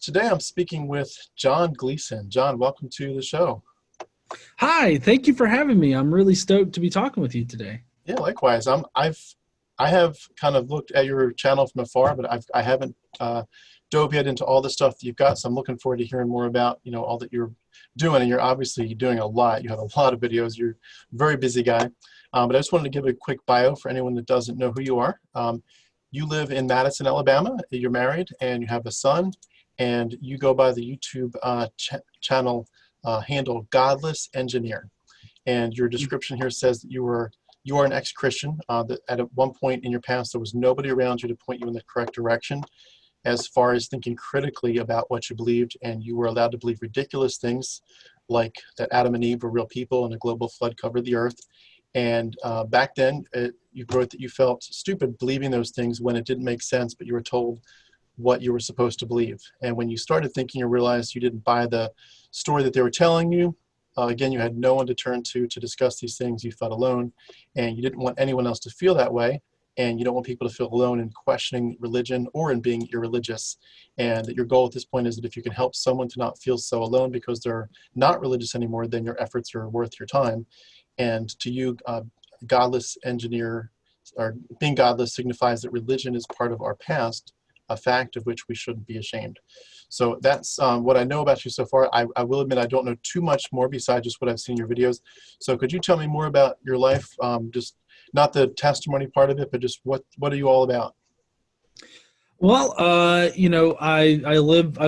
Today I'm speaking with John Gleason. John, welcome to the show. Hi, thank you for having me. I'm really stoked to be talking with you today. Yeah, likewise. I have kind of looked at your channel from afar, but I haven't dove yet into all the stuff that you've got. So I'm looking forward to hearing more about all that you're doing, and you're obviously doing a lot. You have a lot of videos. You're a very busy guy. But I just wanted to give a quick bio for anyone that doesn't know who you are. You live in Madison, Alabama. You're married, and you have a son, and you go by the YouTube channel handle Godless Engineer. And your description here says that you are an ex-Christian, that at one point in your past there was nobody around you to point you in the correct direction as far as thinking critically about what you believed, and you were allowed to believe ridiculous things like that Adam and Eve were real people and a global flood covered the earth. And back then you wrote that you felt stupid believing those things when it didn't make sense, but you were told what you were supposed to believe. And when you started thinking, you realized you didn't buy the story that they were telling you. Again, you had no one to turn to discuss these things. You felt alone, and you didn't want anyone else to feel that way. And you don't want people to feel alone in questioning religion or in being irreligious. And that your goal at this point is that if you can help someone to not feel so alone because they're not religious anymore, then your efforts are worth your time. And to you, Godless Engineer, or being godless, signifies that religion is part of our past, a fact of which we shouldn't be ashamed. So that's what I know about you so far. I will admit I don't know too much more besides just what I've seen in your videos. So could you tell me more about your life, just not the testimony part of it, but just what are you all about? Well, I've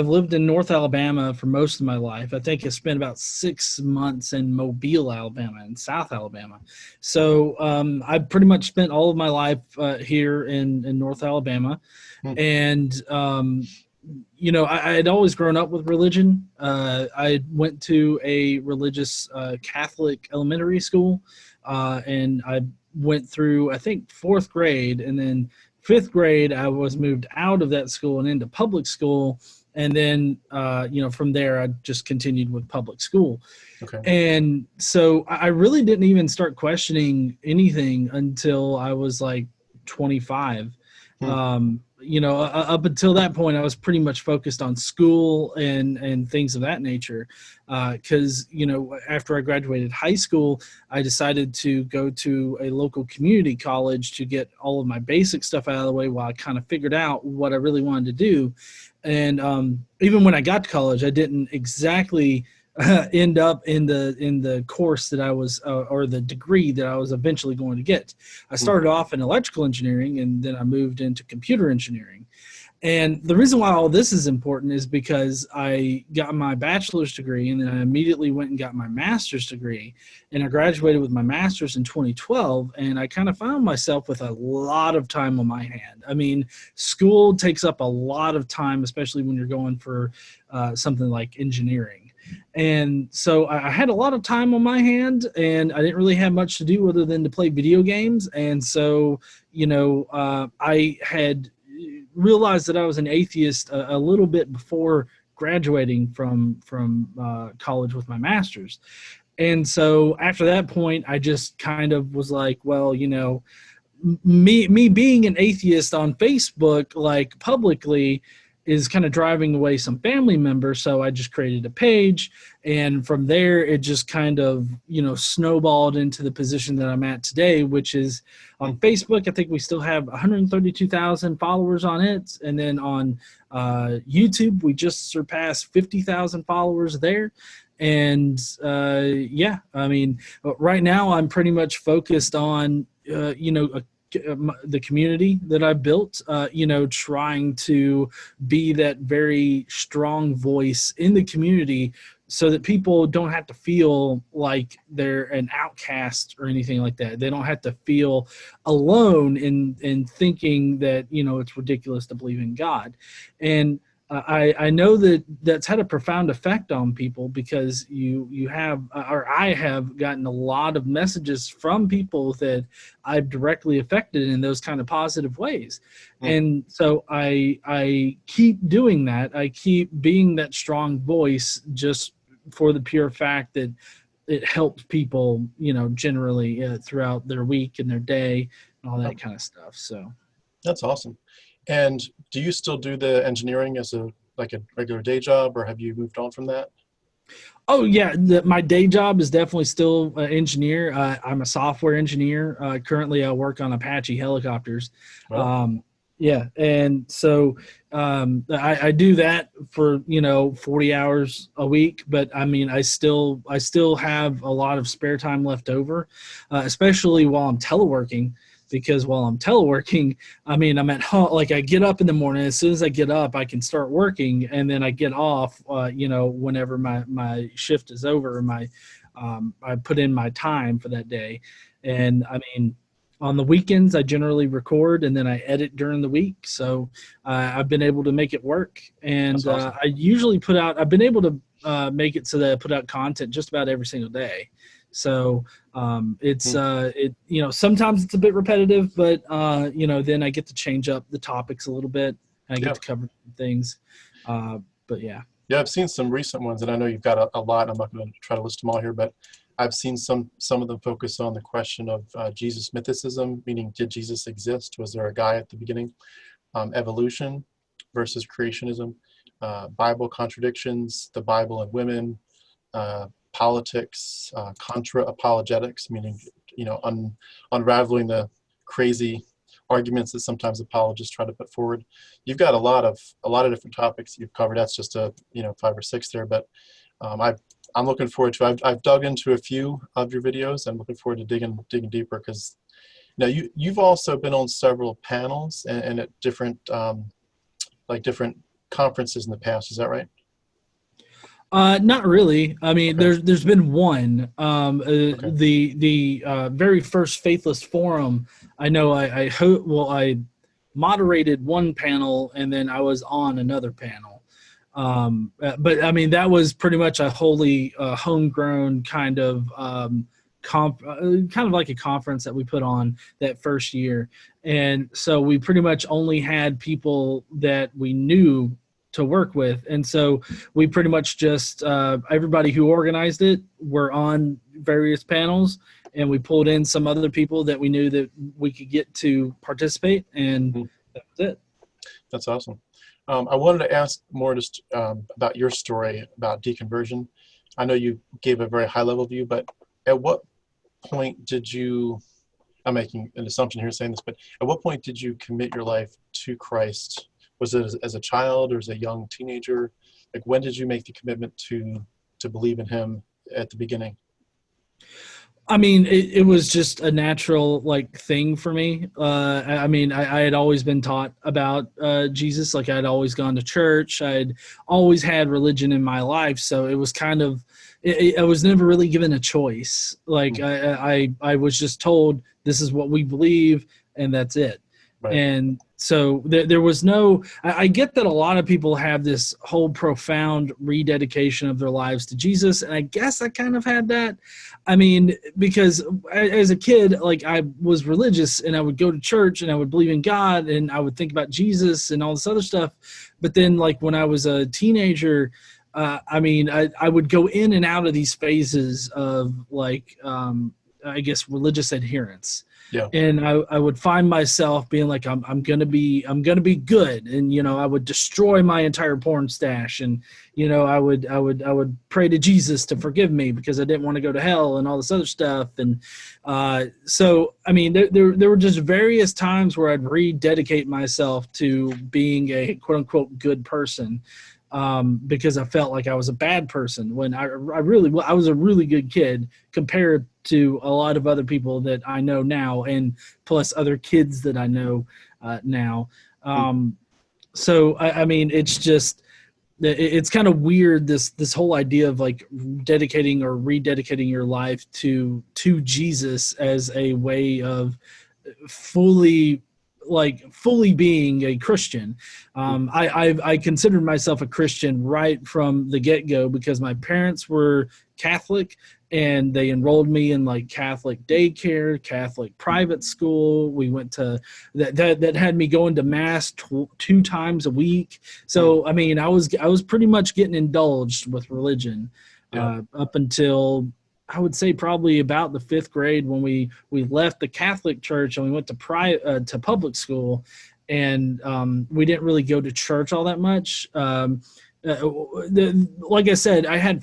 lived in North Alabama for most of my life. I think I spent about 6 months in Mobile, Alabama, and South Alabama. So I pretty much spent all of my life here in North Alabama, Hmm. and I had always grown up with religion. I went to a religious Catholic elementary school, and I went through, I think, fourth grade, and then fifth grade, I was moved out of that school and into public school. And then, from there, I just continued with public school. Okay. And so I really didn't even start questioning anything until I was like 25. Hmm. Up until that point, I was pretty much focused on school and things of that nature. Because, after I graduated high school, I decided to go to a local community college to get all of my basic stuff out of the way while I kind of figured out what I really wanted to do. And even when I got to college, I didn't exactly end up in the course that I was or the degree that I was eventually going to get. I started off in electrical engineering, and then I moved into computer engineering. And the reason why all this is important is because I got my bachelor's degree, and then I immediately went and got my master's degree, and I graduated with my master's in 2012. And I kind of found myself with a lot of time on my hand. I mean, school takes up a lot of time, especially when you're going for something like engineering. And so I had a lot of time on my hand, and I didn't really have much to do other than to play video games. And so, I had realized that I was an atheist a little bit before graduating from college with my master's. And so after that point, I just kind of was like, well, me being an atheist on Facebook, like publicly, is kind of driving away some family members. So I just created a page, and from there it just kind of, snowballed into the position that I'm at today, which is on Facebook. I think we still have 132,000 followers on it. And then on YouTube, we just surpassed 50,000 followers there. And right now I'm pretty much focused on, the community that I built, trying to be that very strong voice in the community so that people don't have to feel like they're an outcast or anything like that. They don't have to feel alone in thinking that, it's ridiculous to believe in God. And I know that that's had a profound effect on people, because I have gotten a lot of messages from people that I've directly affected in those kind of positive ways. And so I keep doing that. I keep being that strong voice just for the pure fact that it helps people, generally throughout their week and their day and all that kind of stuff. So That's awesome. And do you still do the engineering as a like a regular day job, or have you moved on from that? Oh yeah, my day job is definitely still an engineer. I'm a software engineer. Currently, I work on Apache helicopters. Well, Um, yeah, and so I do that for 40 hours a week. But I mean, I still have a lot of spare time left over, especially while I'm teleworking. Because while I'm teleworking, I mean, I'm at home. Like I get up in the morning. As soon as I get up, I can start working, and then I get off. Whenever my shift is over, I put in my time for that day, and I mean, on the weekends I generally record, and then I edit during the week. So I've been able to make it work, and that's awesome. I usually put out. I've been able to make it so that I put out content just about every single day. So it's sometimes it's a bit repetitive, but then I get to change up the topics a little bit, and I get Yeah. to cover things. But yeah. Yeah, I've seen some recent ones, and I know you've got a lot. I'm not going to try to list them all here, but I've seen some of them focus on the question of Jesus mythicism, meaning did Jesus exist? Was there a guy at the beginning? Evolution versus creationism, Bible contradictions, the Bible and women, politics, contra apologetics, meaning unraveling the crazy arguments that sometimes apologists try to put forward. You've got a lot of different topics you've covered. That's just 5 or 6 there, but I'm looking forward to. I've dug into a few of your videos. I'm looking forward to digging deeper, because you've also been on several panels and at different different conferences in the past. Is that right? Not really. I mean, Okay. there's been one. Okay. The very first Faithless Forum. I know I moderated one panel, and then I was on another panel. But I mean, that was pretty much a wholly homegrown kind of kind of like a conference that we put on that first year, and so we pretty much only had people that we knew to work with, and so we pretty much just everybody who organized it were on various panels, and we pulled in some other people that we knew that we could get to participate, and that was it. That's awesome. I wanted to ask more just about your story about deconversion. I know you gave a very high level view, but at what point did you, I'm making an assumption here saying this, but at what point did you commit your life to Christ? Was it as a child or as a young teenager? Like, when did you make the commitment to believe in him at the beginning? I mean, it was just a natural thing for me. I mean, I had always been taught about Jesus. Like I'd always gone to church. I'd always had religion in my life. So it was kind of, I was never really given a choice. Like I was just told this is what we believe, and that's it. Right. And so there was no, I get that a lot of people have this whole profound rededication of their lives to Jesus. And I guess I kind of had that. I mean, because as a kid, like I was religious and I would go to church and I would believe in God and I would think about Jesus and all this other stuff. But then like when I was a teenager, I mean, I would go in and out of these phases of I guess religious adherence. Yeah. And I would find myself being like, I'm gonna be good, and I would destroy my entire porn stash, and I would pray to Jesus to forgive me because I didn't want to go to hell and all this other stuff, and so I mean there were just various times where I'd rededicate myself to being a quote unquote good person. Because I felt like I was a bad person when I was a really good kid compared to a lot of other people that I know now, and plus other kids that I know now. So I mean, it's just it's kind of weird this whole idea of like dedicating or rededicating your life to Jesus as a way of fully being a Christian. I considered myself a Christian right from the get-go because my parents were Catholic and they enrolled me in like Catholic daycare, Catholic private school. We went to that had me going to mass 2 times a week. So I mean, I was pretty much getting indulged with religion up until I would say probably about the 5th grade when we left the Catholic church and we went to public school. and we didn't really go to church all that much. Like I said, I had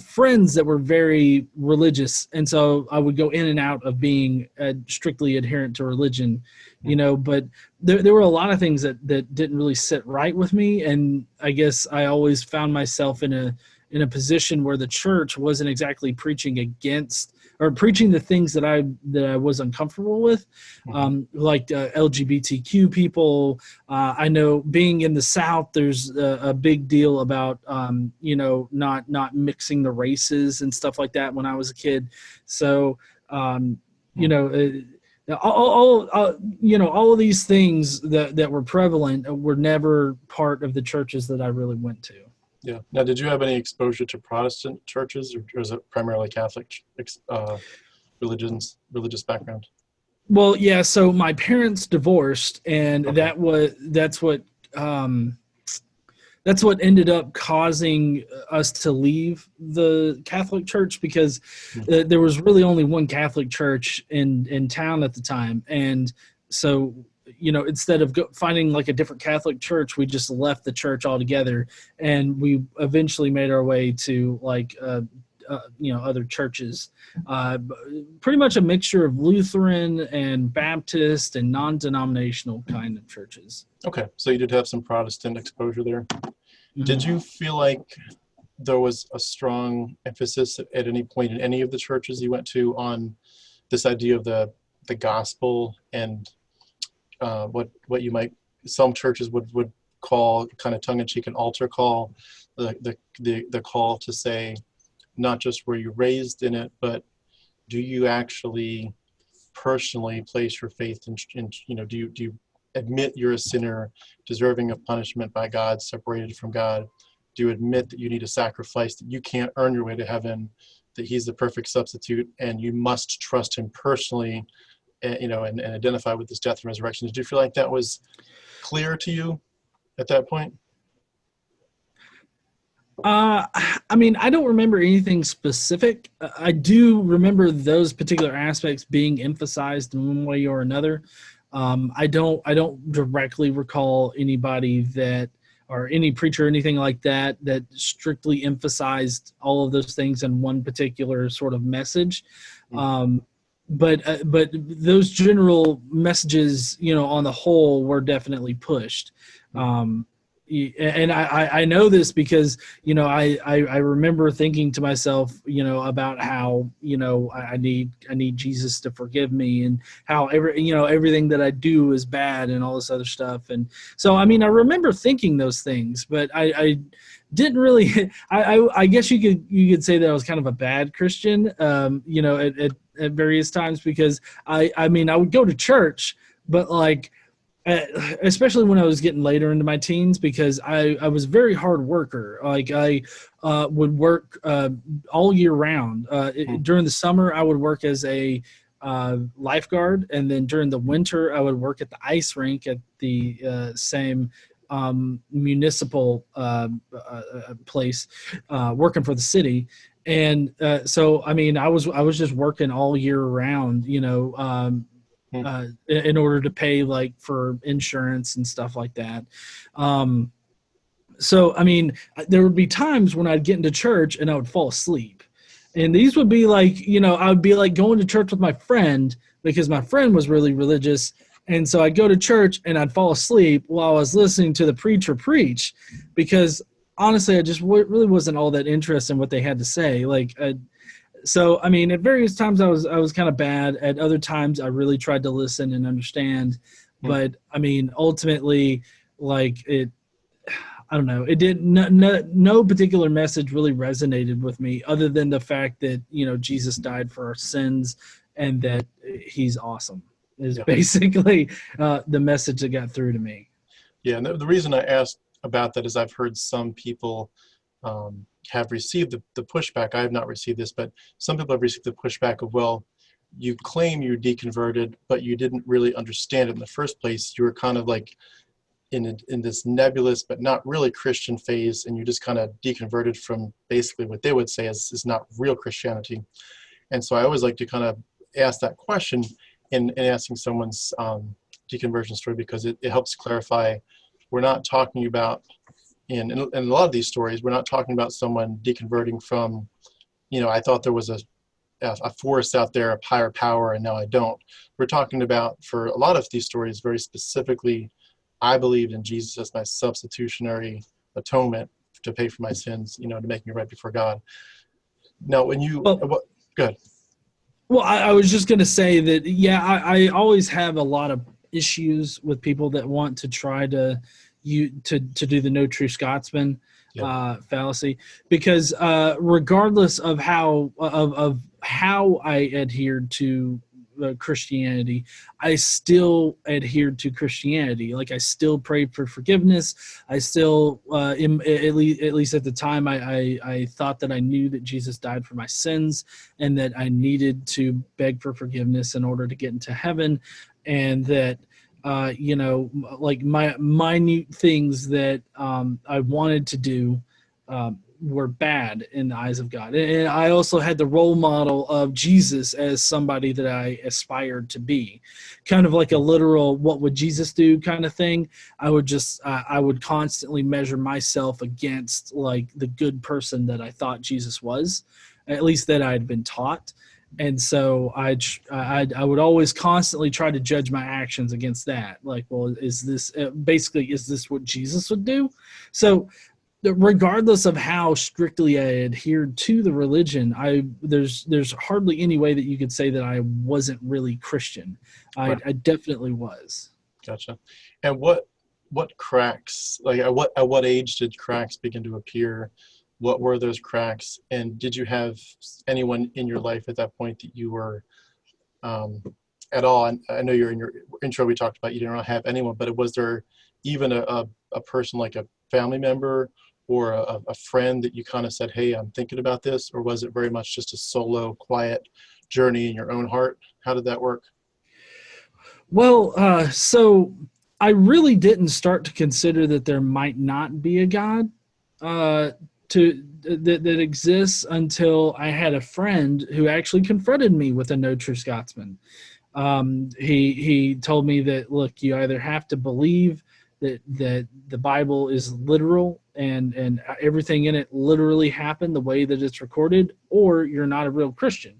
friends that were very religious, and so I would go in and out of being strictly adherent to religion, but there were a lot of things that didn't really sit right with me, and I guess I always found myself in a position where the church wasn't exactly preaching against or preaching the things that I was uncomfortable with, like LGBTQ people. I know being in the South, there's a big deal about not mixing the races and stuff like that when I was a kid. So all of these things that were prevalent were never part of the churches that I really went to. Yeah. Now, did you have any exposure to Protestant churches, or is it primarily Catholic religious background? Well, yeah. So my parents divorced, and Okay. that's what ended up causing us to leave the Catholic Church, because there was really only one Catholic church in town at the time, and so instead of finding like a different Catholic church, we just left the church altogether, and we eventually made our way to like other churches, pretty much a mixture of Lutheran and Baptist and non-denominational kind of churches. Okay, so you did have some Protestant exposure there. Mm-hmm. Did you feel like there was a strong emphasis at any point in any of the churches you went to on this idea of the gospel and what you might, some churches would call kind of tongue-in-cheek an altar call, the call to say, not just were you raised in it, but do you actually personally place your faith in do you admit you're a sinner deserving of punishment by God, separated from God? Do you admit that you need a sacrifice, that you can't earn your way to heaven, that he's the perfect substitute, and you must trust him personally, and identify with his death and resurrection? Did you feel like that was clear to you at that point? I mean, I don't remember anything specific. I do remember those particular aspects being emphasized in one way or another. I don't directly recall anybody that, or any preacher or anything like that strictly emphasized all of those things in one particular sort of message. But those general messages, on the whole, were definitely pushed. And I know this because, I remember thinking to myself, about how, I need Jesus to forgive me, and how everything that I do is bad and all this other stuff. And so, I mean, I remember thinking those things, but I didn't really, I guess you could say that I was kind of a bad Christian, at various times, because I mean, I would go to church, but like, especially when I was getting later into my teens, because I was a very hard worker. Like I would work all year round. During the summer, I would work as a lifeguard, and then during the winter, I would work at the ice rink at the same municipal place, working for the city. And so, I mean, I was just working all year round, in order to pay like for insurance and stuff like that. So, I mean, there would be times when I'd get into church and I would fall asleep. And these would be like, I would be like going to church with my friend because my friend was really religious. And so I'd go to church and I'd fall asleep while I was listening to the preacher preach, because honestly, I just really wasn't all that interested in what they had to say. So, I mean, at various times I was kind of bad. At other times I really tried to listen and understand. But I mean, ultimately, like I don't know, it didn't, no particular message really resonated with me, other than the fact that, Jesus died for our sins and that he's awesome is basically the message that got through to me. Yeah. And the reason I asked about that is I've heard some people have received the pushback. I have not received this, but some people have received the pushback of, well, you claim you're deconverted, but you didn't really understand it in the first place. You were kind of like in this nebulous but not really Christian phase, and you just kind of deconverted from basically what they would say is not real Christianity. And so I always like to kind of ask that question in asking someone's deconversion story, because it helps clarify. We're not talking about, in a lot of these stories, we're not talking about someone deconverting from, I thought there was a force out there, a higher power, and now I don't. We're talking about, for a lot of these stories, very specifically, I believed in Jesus as my substitutionary atonement to pay for my sins, to make me right before God. Now, when you, good. Well, I was just going to say that, yeah, I always have a lot of issues with people that want to try to do the no true Scotsman fallacy, because regardless of how I adhered to Christianity, I still adhered to Christianity. Like, I still prayed for forgiveness. I still, at least at the time, I thought that I knew that Jesus died for my sins and that I needed to beg for forgiveness in order to get into heaven, and that like my minute things that I wanted to do were bad in the eyes of God. And I also had the role model of Jesus as somebody that I aspired to be, kind of like a literal what would Jesus do kind of thing. I would constantly measure myself against like the good person that I thought Jesus was, at least that I had been taught. And so I would always constantly try to judge my actions against that. Like, well, is this what Jesus would do? So regardless of how strictly I adhered to the religion, there's hardly any way that you could say that I wasn't really Christian. Right. I definitely was. Gotcha. And what cracks, like at what age did cracks begin to appear? What were those cracks? And did you have anyone in your life at that point that you were at all? And I know you're in your intro, we talked about you didn't have anyone, but was there even a person, like a family member or a friend that you kind of said, hey, I'm thinking about this? Or was it very much just a solo, quiet journey in your own heart? How did that work? Well, so I really didn't start to consider that there might not be a God that exists until I had a friend who actually confronted me with a no true Scotsman. He told me that, look, you either have to believe that the Bible is literal and everything in it literally happened the way that it's recorded, or you're not a real Christian.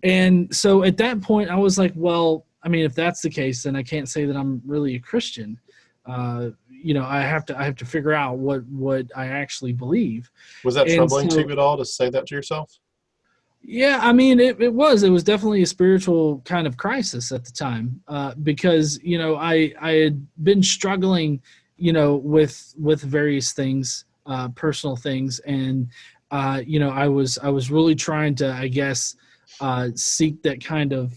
And so at that point, I was like, well, I mean, if that's the case, then I can't say that I'm really a Christian. I have to figure out what I actually believe. Was that troubling to you at all to say that to yourself? Yeah, I mean, it was definitely a spiritual kind of crisis at the time, because, I had been struggling, with various things, personal things. And, I was really trying to, I guess, seek that kind of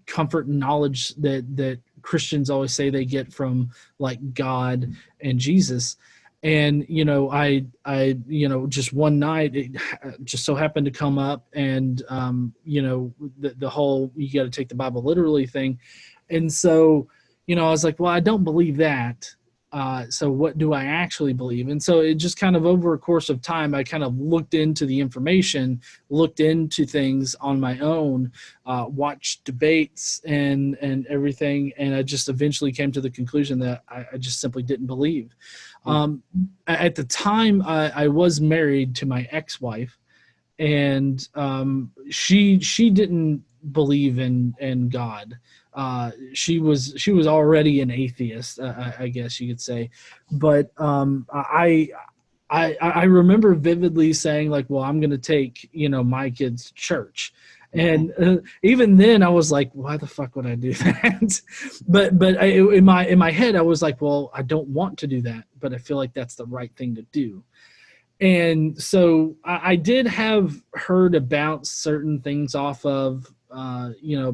comfort and knowledge that Christians always say they get from like God and Jesus. And, I just one night, it just so happened to come up, and, the whole, you got to take the Bible literally thing. And so, I was like, well, I don't believe that. So what do I actually believe? And so it just kind of, over a course of time, I kind of looked into the information, looked into things on my own, watched debates and everything. And I just eventually came to the conclusion that I just simply didn't believe. At the time, I was married to my ex-wife, and she didn't believe in God. She was already an atheist, I guess you could say. But I remember vividly saying, like, well, I'm going to take, my kids to church. And even then I was like, why the fuck would I do that? but in my head, I was like, well, I don't want to do that, but I feel like that's the right thing to do. And so I did have her to bounce certain things off of,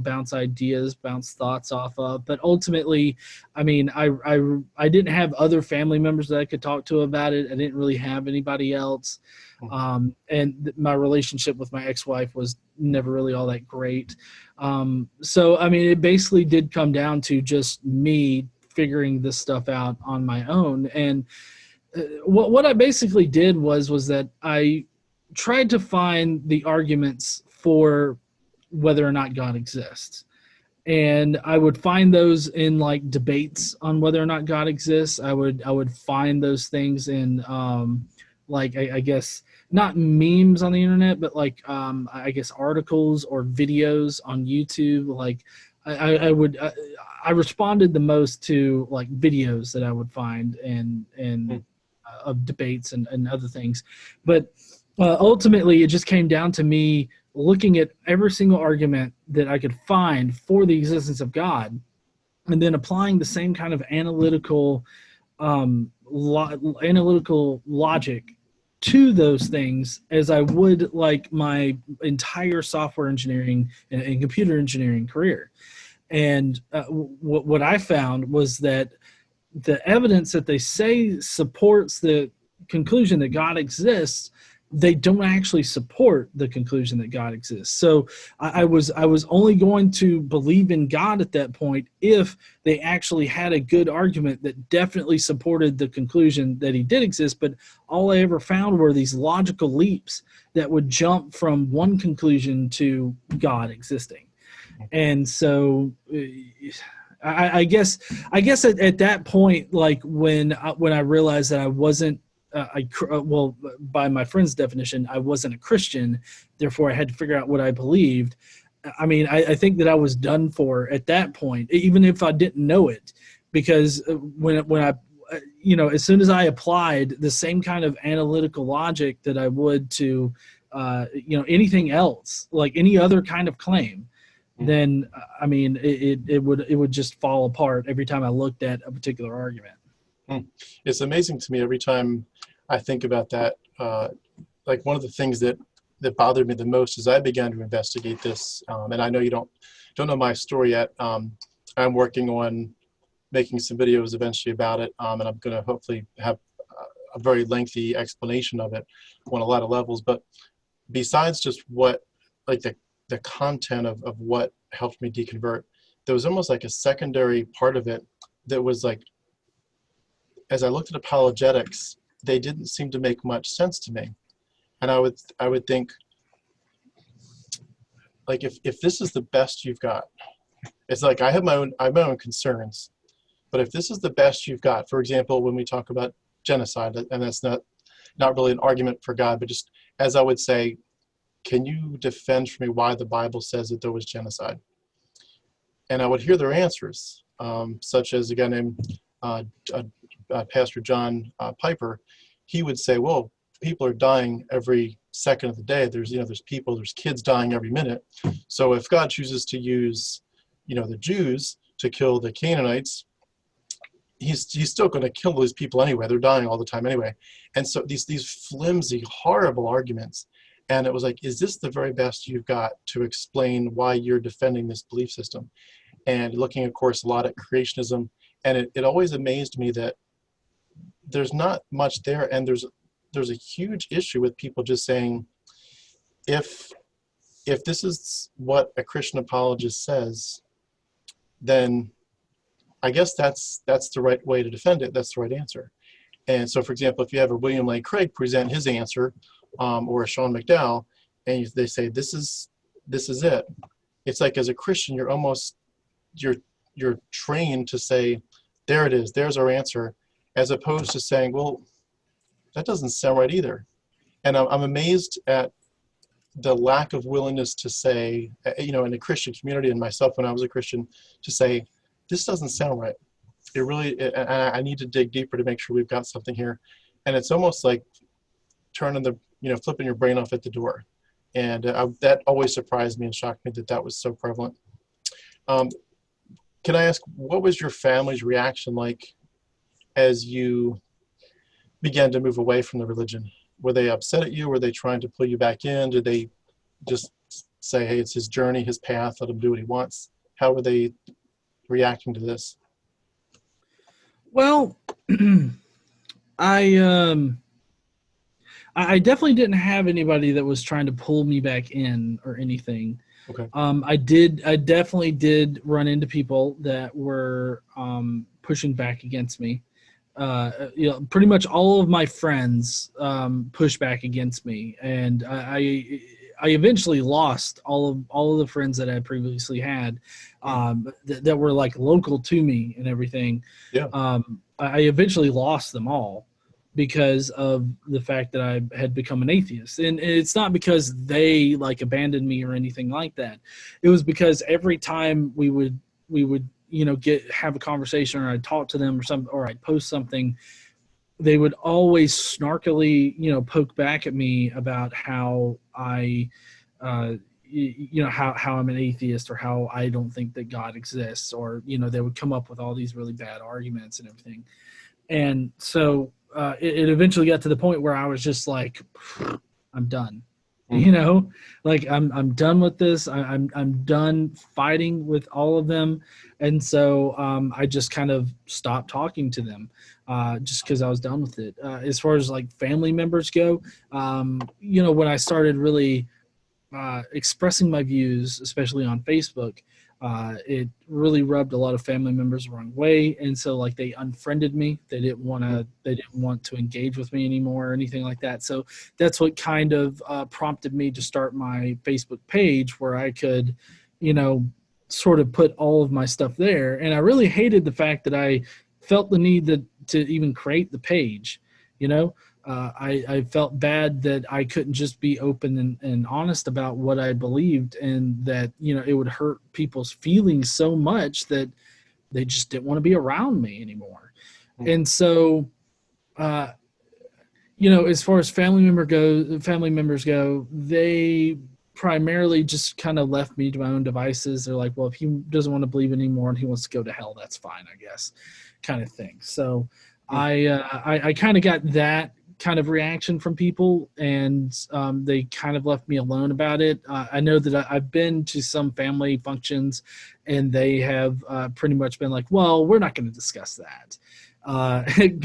bounce ideas, bounce thoughts off of. But ultimately, I mean, I didn't have other family members that I could talk to about it. I didn't really have anybody else. And my relationship with my ex-wife was never really all that great. So, I mean, it basically did come down to just me figuring this stuff out on my own. And what I basically did was that I tried to find the arguments for whether or not God exists. and I would find those in like debates on whether or not God exists. I would find those things in like I guess not memes on the internet, but like I guess articles or videos on YouTube. Like I responded the most to like videos that I would find and of debates and other things, but ultimately it just came down to me looking at every single argument that I could find for the existence of God, and then applying the same kind of analytical logic to those things as I would like my entire software engineering and computer engineering career. And what I found was that the evidence that they say supports the conclusion that God exists, they don't actually support the conclusion that God exists. So I was only going to believe in God at that point if they actually had a good argument that definitely supported the conclusion that he did exist. But all I ever found were these logical leaps that would jump from one conclusion to God existing. And so I guess at that point, like when I realized that I wasn't well, by my friend's definition, I wasn't a Christian. Therefore, I had to figure out what I believed. I mean, I think that I was done for at that point, even if I didn't know it, because when I, as soon as I applied the same kind of analytical logic that I would to, anything else, like any other kind of claim, then I mean, it would just fall apart every time I looked at a particular argument. It's amazing to me every time I think about that. Like one of the things that bothered me the most is I began to investigate this, and I know you don't know my story yet. I'm working on making some videos eventually about it, and I'm going to hopefully have a very lengthy explanation of it on a lot of levels. But besides just what, like the content of what helped me deconvert, there was almost like a secondary part of it that was like, as I looked at apologetics, they didn't seem to make much sense to me. And I would think, like, if this is the best you've got, it's like I have my own concerns, but if this is the best you've got, for example, when we talk about genocide, and that's not really an argument for God, but just as I would say, can you defend for me why the Bible says that there was genocide? And I would hear their answers, such as a guy named Pastor John Piper. He would say, well, people are dying every second of the day. There's kids dying every minute. So if God chooses to use, the Jews to kill the Canaanites, he's still going to kill those people anyway. They're dying all the time anyway. And so these flimsy, horrible arguments. And it was like, is this the very best you've got to explain why you're defending this belief system? And looking, of course, a lot at creationism. And it always amazed me that there's not much there. And there's a huge issue with people just saying, if this is what a Christian apologist says, then I guess that's the right way to defend it. That's the right answer. And so, for example, if you have a William Lane Craig present his answer, or a Sean McDowell, and they say, this is it. It's like, as a Christian, you're trained to say, there it is, there's our answer, as opposed to saying, well, that doesn't sound right either. And I'm amazed at the lack of willingness to say, in the Christian community, and myself when I was a Christian, to say, this doesn't sound right. I need to dig deeper to make sure we've got something here. And it's almost like flipping your brain off at the door. And that always surprised me and shocked me that was so prevalent. Can I ask, what was your family's reaction like as you began to move away from the religion? Were they upset at you? Were they trying to pull you back in? Did they just say, hey, it's his journey, his path, let him do what he wants? How were they reacting to this? Well, I definitely didn't have anybody that was trying to pull me back in or anything. Okay. I definitely did run into people that were pushing back against me. Pretty much all of my friends pushed back against me, and I eventually lost all of the friends that I previously had, that were like local to me and everything. Yeah. I eventually lost them all because of the fact that I had become an atheist. And it's not because they like abandoned me or anything like that. It was because every time we would, have a conversation, or I'd talk to them or something, or I'd post something, they would always snarkily, poke back at me about how I, how I'm an atheist, or how I don't think that God exists, or, they would come up with all these really bad arguments and everything. And so it eventually got to the point where I was just like, I'm done. Like I'm done with this. I'm done fighting with all of them. And so I just kind of stopped talking to them, just because I was done with it. As far as like family members go, when I started really expressing my views, especially on Facebook, it really rubbed a lot of family members the wrong way, and so like they unfriended me. They didn't want to engage with me anymore or anything like that. So that's what kind of prompted me to start my Facebook page, where I could, sort of put all of my stuff there. And I really hated the fact that I felt the need to even create the page. I felt bad that I couldn't just be open and honest about what I believed, and that, it would hurt people's feelings so much that they just didn't want to be around me anymore. And so, as far as family members go, they primarily just kind of left me to my own devices. They're like, well, if he doesn't want to believe anymore and he wants to go to hell, that's fine, I guess, kind of thing. So I kind of got that kind of reaction from people, and they kind of left me alone about it. I know that I've been to some family functions, and they have pretty much been like, well, we're not going to discuss that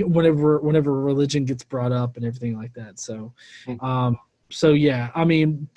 whenever religion gets brought up and everything like that. So so yeah, I mean,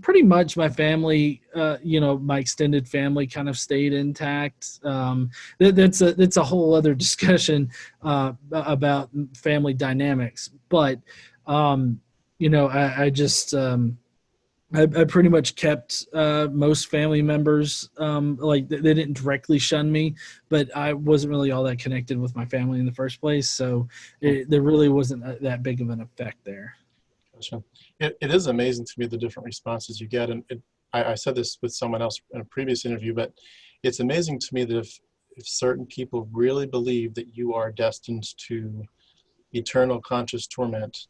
pretty much my family, my extended family kind of stayed intact. That's a whole other discussion about family dynamics. But I just I pretty much kept most family members. Like they didn't directly shun me, but I wasn't really all that connected with my family in the first place. So there really wasn't that big of an effect there. Gotcha. It is amazing to me the different responses you get, and I said this with someone else in a previous interview, but it's amazing to me that if certain people really believe that you are destined to eternal conscious torment,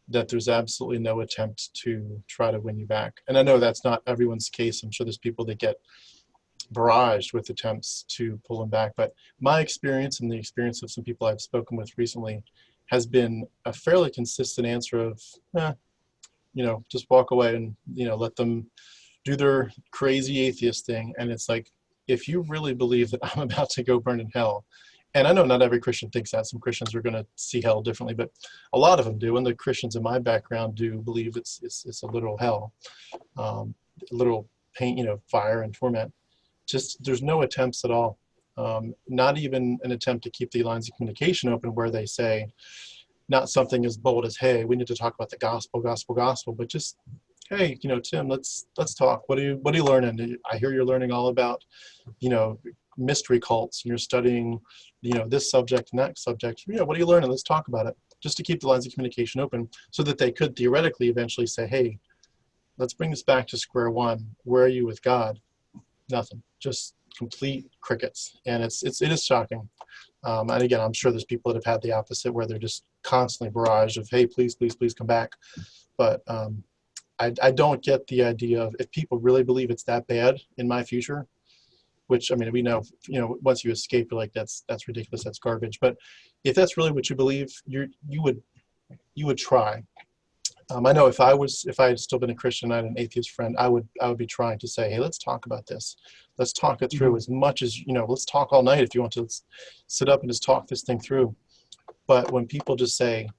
that there's absolutely no attempt to try to win you back. And I know that's not everyone's case. I'm sure there's people that get barraged with attempts to pull them back, but my experience and the experience of some people I've spoken with recently has been a fairly consistent answer of, just walk away and, let them do their crazy atheist thing. And it's like, if you really believe that I'm about to go burn in hell, and I know not every Christian thinks that. Some Christians are going to see hell differently, but a lot of them do. And the Christians in my background do believe it's a literal hell, literal pain, fire and torment. Just there's no attempts at all. Not even an attempt to keep the lines of communication open, where they say not something as bold as, hey, we need to talk about the gospel, but just, hey, Tim, let's talk. What are you learning? I hear you're learning all about, mystery cults, and you're studying, this subject and that subject. What are you learning? Let's talk about it. Just to keep the lines of communication open, so that they could theoretically eventually say, hey, let's bring this back to square one. Where are you with God? Nothing. Just complete crickets. And it is shocking. And again, I'm sure there's people that have had the opposite, where they're just constantly barraged of, hey, please come back. But I don't get the idea of, if people really believe it's that bad in my future, which, I mean, we know, once you escape, you're like, that's ridiculous, that's garbage. But if that's really what you believe, you would try. I know if I had still been a Christian, I had an atheist friend, I would be trying to say, hey, let's talk about this. Let's talk it through as much as, let's talk all night if you want to. Let's sit up and just talk this thing through. But when people just say,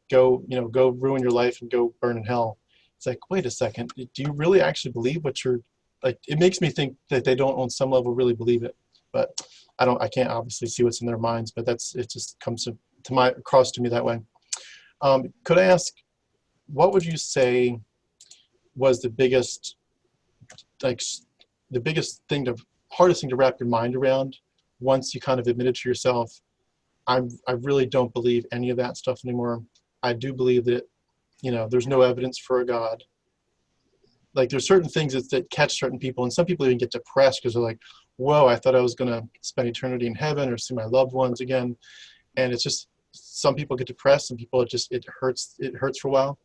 go ruin your life and go burn in hell, it's like, wait a second, do you really actually believe what you're, like, it makes me think that they don't on some level really believe it. But I can't obviously see what's in their minds, but it just comes across to me that way. Could I ask, what would you say was the biggest, like the biggest thing hardest thing to wrap your mind around once you kind of admitted to yourself, I really don't believe any of that stuff anymore. I do believe that, there's no evidence for a God. Like there's certain things that catch certain people, and some people even get depressed because they're like, whoa, I thought I was going to spend eternity in heaven or see my loved ones again. And it's just, some people get depressed, some people it hurts for a while.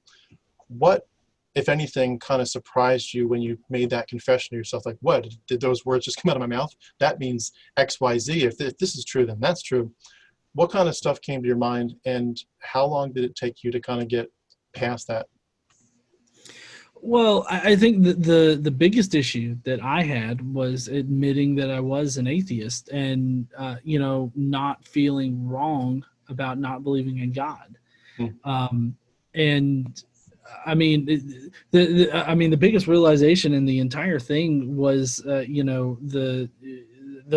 What, if anything, kind of surprised you when you made that confession to yourself? Like, what, did those words just come out of my mouth? That means X, Y, Z. If this is true, then that's true. What kind of stuff came to your mind, and how long did it take you to kind of get past that? Well, I think that the biggest issue that I had was admitting that I was an atheist, and not feeling wrong about not believing in God. And I mean, the biggest realization in the entire thing was the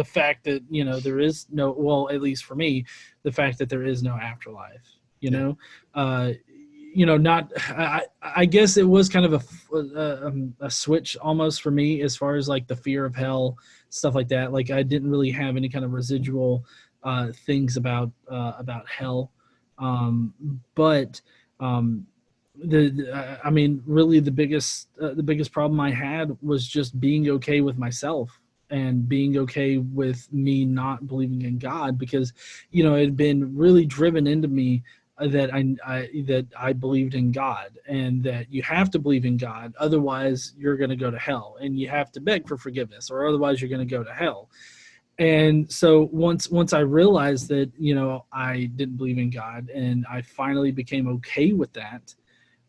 fact that there is no, well, at least for me, the fact that there is no afterlife. Not, I guess it was kind of a switch almost for me as far as like the fear of hell, stuff like that. Like I didn't really have any kind of residual things about hell. Really the biggest problem I had was just being okay with myself and being okay with me not believing in God, because it had been really driven into me that I believed in God, and that you have to believe in God, otherwise you're going to go to hell, and you have to beg for forgiveness, or otherwise you're going to go to hell. And so once I realized that I didn't believe in God, and I finally became okay with that,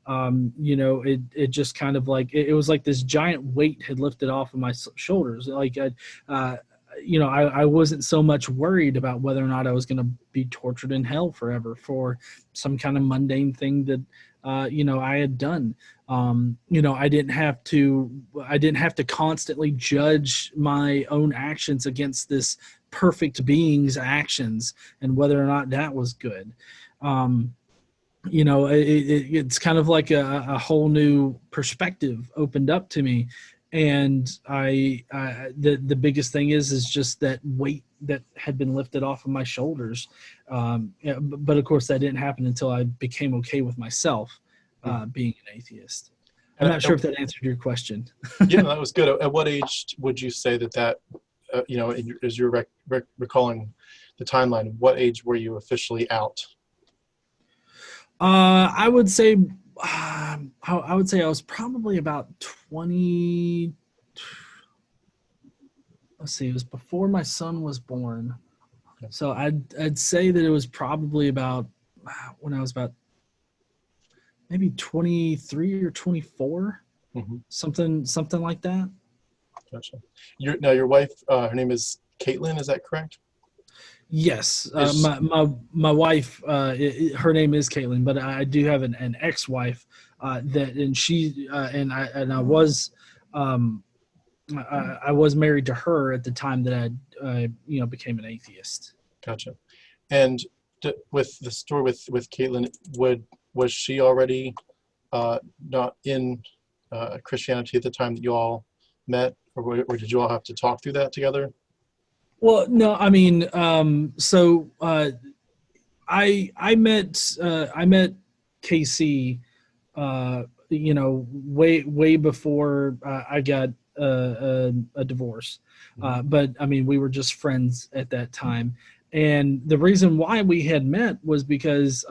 it just kind of like it was like this giant weight had lifted off of my shoulders. Like I wasn't so much worried about whether or not I was going to be tortured in hell forever for some kind of mundane thing that, I had done. I didn't have to constantly judge my own actions against this perfect being's actions and whether or not that was good. It's kind of like a whole new perspective opened up to me. And the biggest thing is just that weight that had been lifted off of my shoulders. But of course that didn't happen until I became okay with myself being an atheist. I'm not sure if that answered your question. Yeah, that was good. At what age would you say that as you're recalling the timeline, what age were you officially out? I would say I was probably about 20. Let's see, it was before my son was born. Okay. So I'd say that it was probably about when I was about maybe 23 or 24, something like that. Gotcha. Your wife, her name is Caitlin, is that correct? Yes, my wife, her name is Caitlin, but I do have an ex-wife and she I was married to her at the time that I became an atheist. Gotcha. And with the story with Caitlin, was she already not in Christianity at the time that you all met, or did you all have to talk through that together? Well, no, I mean, so I met Casey, way before I got a divorce. But I mean, we were just friends at that time. And the reason why we had met was because,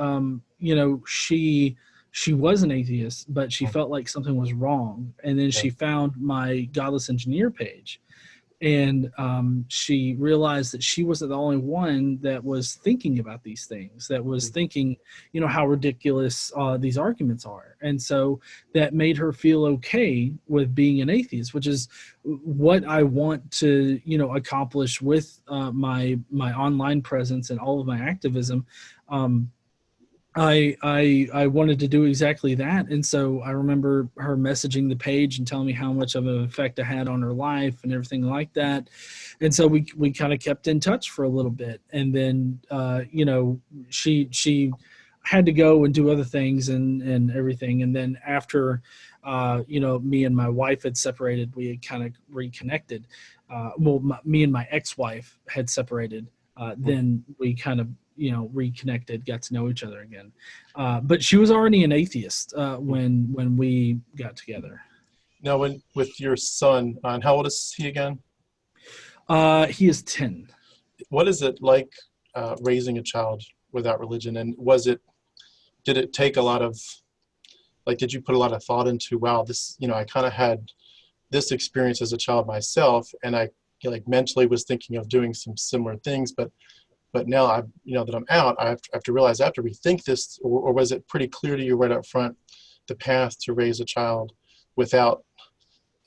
she was an atheist, but she felt like something was wrong. And then she found my Godless Engineer page. And she realized that she wasn't the only one that was thinking about these things, that was thinking, how ridiculous these arguments are. And so that made her feel okay with being an atheist, which is what I want to, accomplish with my online presence and all of my activism. I wanted to do exactly that. And so I remember her messaging the page and telling me how much of an effect it had on her life and everything like that. And so we kind of kept in touch for a little bit. And then, she had to go and do other things and everything. And then after, me and my wife had separated, we had kind of reconnected. Me and my ex-wife had separated. Then we kind of, reconnected, got to know each other again. But she was already an atheist when we got together. Now, with your son, and how old is he again? He is 10. What is it like raising a child without religion? And did it take a lot of, did you put a lot of thought into, wow, this, I kind of had this experience as a child myself, and I mentally was thinking of doing some similar things, but now that I'm out, I have to realize I have to rethink this, or was it pretty clear to you right up front, the path to raise a child without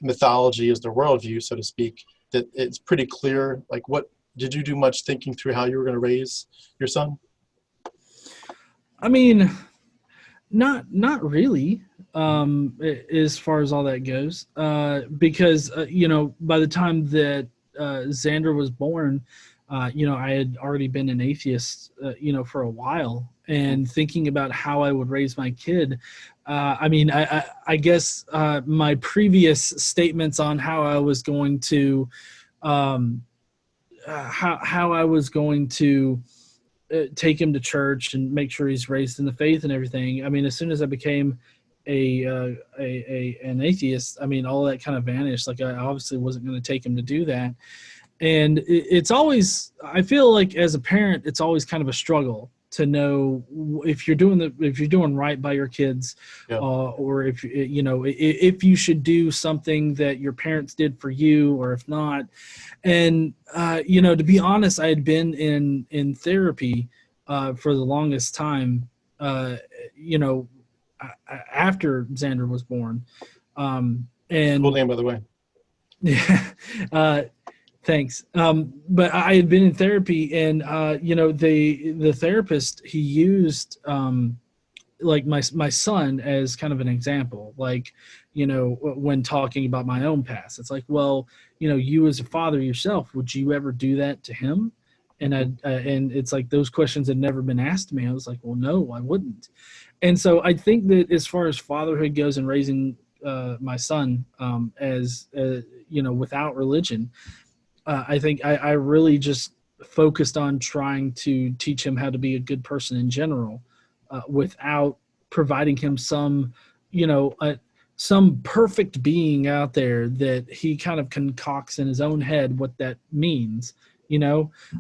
mythology as their worldview, so to speak, that it's pretty clear? What did you do much thinking through how you were going to raise your son? I mean, not really, as far as all that goes, because by the time that Xander was born, I had already been an atheist, for a while, and thinking about how I would raise my kid. I guess my previous statements on how I was going to, how I was going to take him to church and make sure he's raised in the faith and everything. I mean, as soon as I became an atheist, all that kind of vanished. I obviously wasn't going to take him to do that. And it's always, I feel like as a parent, it's always kind of a struggle to know if you're doing right by your kids, Yeah. Or if you should do something that your parents did for you, or if not. And to be honest, I had been in therapy for the longest time. After Xander was born, and Cool name, by the way. Yeah. Thanks. But I had been in therapy, and the therapist, he used my son as kind of an example, when talking about my own past. It's like, well, you as a father yourself, would you ever do that to him? And and it's like those questions had never been asked to me. I was like, well, no, I wouldn't. And so I think that as far as fatherhood goes and raising my son without religion, I think I really just focused on trying to teach him how to be a good person in general, without providing him some perfect being out there that he kind of concocts in his own head what that means.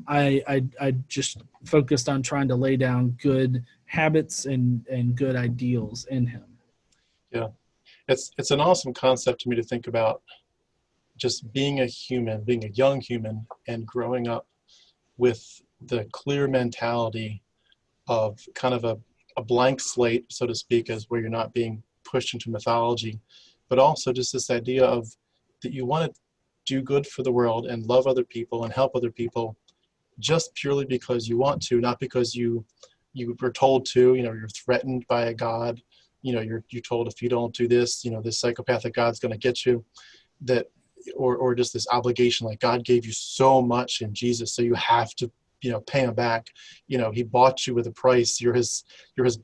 I just focused on trying to lay down good habits and good ideals in him. Yeah, it's an awesome concept to me to think about, just being a human, being a young human, and growing up with the clear mentality of kind of a blank slate, so to speak, as where you're not being pushed into mythology, but also just this idea of that you want to do good for the world and love other people and help other people just purely because you want to, not because you were told to, you're threatened by a God, you're told if you don't do this, this psychopathic God's going to get you, that, or just this obligation, like God gave you so much in Jesus, so you have to, pay him back. He bought you with a price. You're his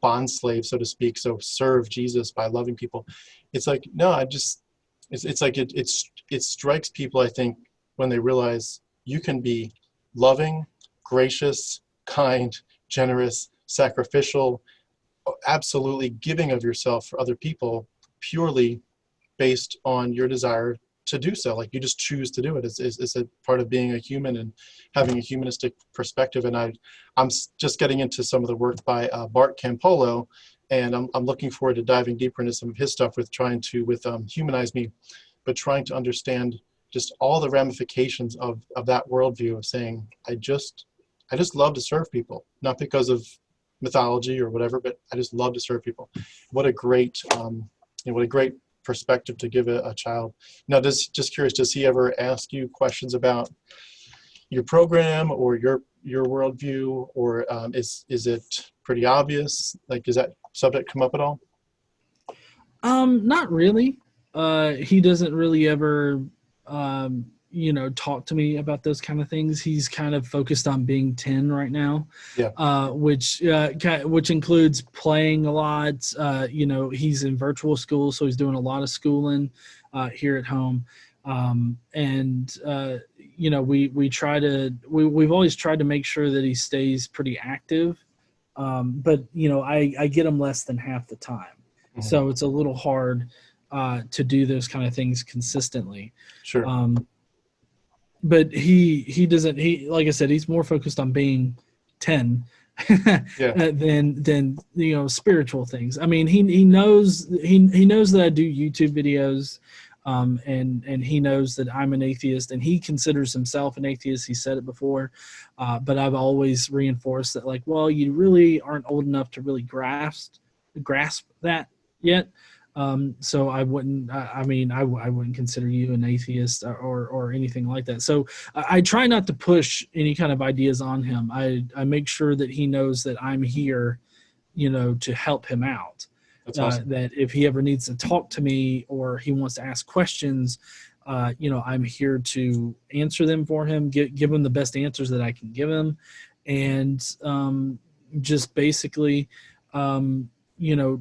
bond slave, so to speak. So serve Jesus by loving people. It's like, no, it's like it strikes people, I think, when they realize you can be loving, gracious, kind, generous, sacrificial, absolutely giving of yourself for other people, purely based on your desire to do so. Like, you just choose to do it. It's a part of being a human and having a humanistic perspective. And I'm just getting into some of the work by Bart Campolo, and I'm looking forward to diving deeper into some of his stuff with Humanize Me, but trying to understand just all the ramifications of that worldview of saying, I just love to serve people, not because of mythology or whatever, but I just love to serve people. What a great perspective to give a child. Now, just curious, does he ever ask you questions about your program or your worldview, or is it pretty obvious? Like, does that subject come up at all? Not really. He doesn't really ever talk to me about those kind of things. He's kind of focused on being 10 right now, Yeah. Which includes playing a lot. He's in virtual school, so he's doing a lot of schooling here at home. We've always tried to make sure that he stays pretty active. But I get him less than half the time, Mhm. so it's a little hard to do those kind of things consistently. Sure. But he doesn't. He, like I said, he's more focused on being 10 Yeah. than spiritual things. I mean, he knows that I do YouTube videos, and he knows that I'm an atheist, and he considers himself an atheist. He said it before, but I've always reinforced that, like, well, you really aren't old enough to really grasp that yet. So I wouldn't. I wouldn't consider you an atheist or anything like that. So I try not to push any kind of ideas on him. I make sure that he knows that I'm here, to help him out. That's awesome. That if he ever needs to talk to me or he wants to ask questions, I'm here to answer them for him, give him the best answers that I can give him, and just basically,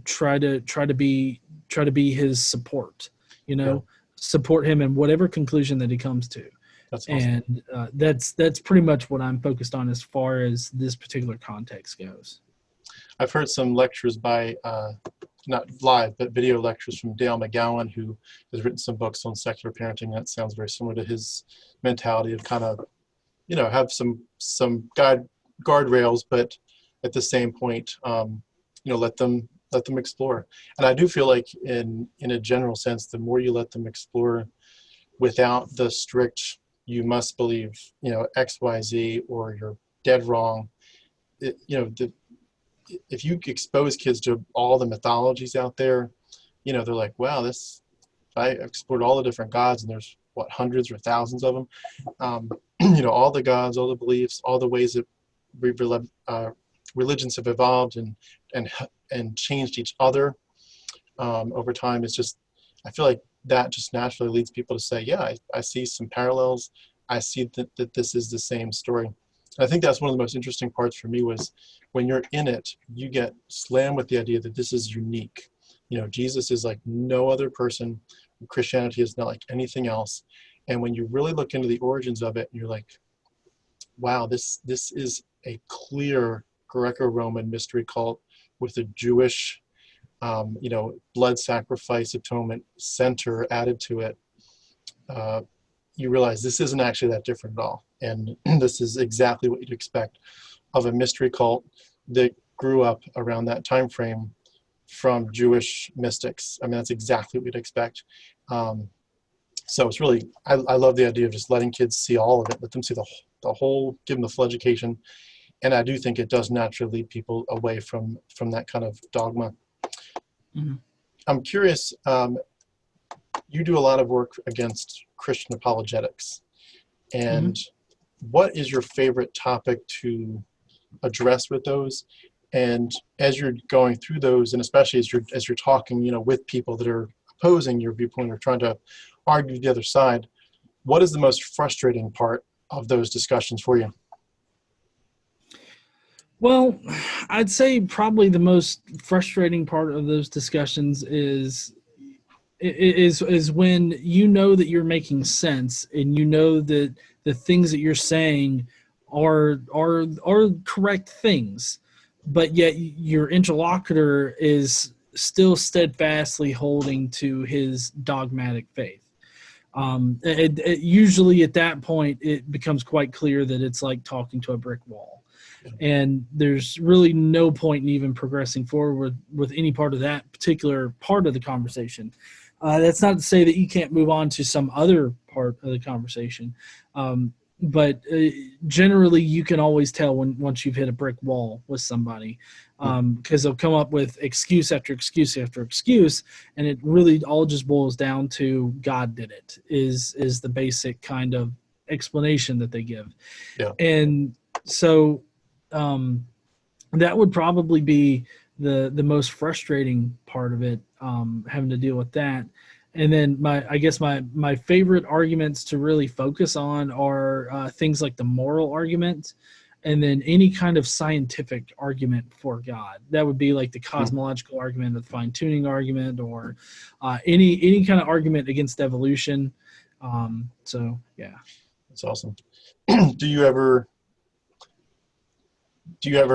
try to be his support. Support him in whatever conclusion that he comes to. That's awesome. And that's pretty much what I'm focused on as far as this particular context goes. I've heard some lectures by, not live, but video lectures from Dale McGowan, who has written some books on secular parenting. That sounds very similar to his mentality of kind of, have some guardrails, but at the same point, let them explore. And I do feel like in a general sense, the more you let them explore without the strict, you must believe, X, Y, Z, or you're dead wrong. If you expose kids to all the mythologies out there, they're like, wow, I explored all the different gods, and there's hundreds or thousands of them. All the gods, all the beliefs, all the ways that religions have evolved and changed each other over time. It's just, I feel like that just naturally leads people to say, yeah, I see some parallels. I see that this is the same story. And I think that's one of the most interesting parts for me was when you're in it, you get slammed with the idea that this is unique. Jesus is like no other person. Christianity is not like anything else. And when you really look into the origins of it, you're like, wow, this is a clear Greco-Roman mystery cult with a Jewish, blood sacrifice atonement center added to it. You realize this isn't actually that different at all. And this is exactly what you'd expect of a mystery cult that grew up around that time frame from Jewish mystics. I mean, that's exactly what we'd expect. So it's really, I love the idea of just letting kids see all of it, let them see the whole, give them the full education. And I do think it does naturally lead people away from that kind of dogma. Mm-hmm. I'm curious, you do a lot of work against Christian apologetics. And what is your favorite topic to address with those? And as you're going through those, and especially as you're talking, with people that are opposing your viewpoint or trying to argue the other side, what is the most frustrating part of those discussions for you? Well, I'd say probably the most frustrating part of those discussions is when that you're making sense and that the things that you're saying are correct things, but yet your interlocutor is still steadfastly holding to his dogmatic faith. Usually at that point, it becomes quite clear that it's like talking to a brick wall. And there's really no point in even progressing forward with any part of that particular part of the conversation. That's not to say that you can't move on to some other part of the conversation. But generally, you can always tell once you've hit a brick wall with somebody, because they'll come up with excuse after excuse after excuse, and it really all just boils down to God did it, is the basic kind of explanation that they give. Yeah. And so that would probably be the most frustrating part of it, having to deal with that. And then my favorite arguments to really focus on are things like the moral argument, and then any kind of scientific argument for God. That would be like the cosmological argument, the fine tuning argument, or any kind of argument against evolution. So yeah, That's awesome. Do you ever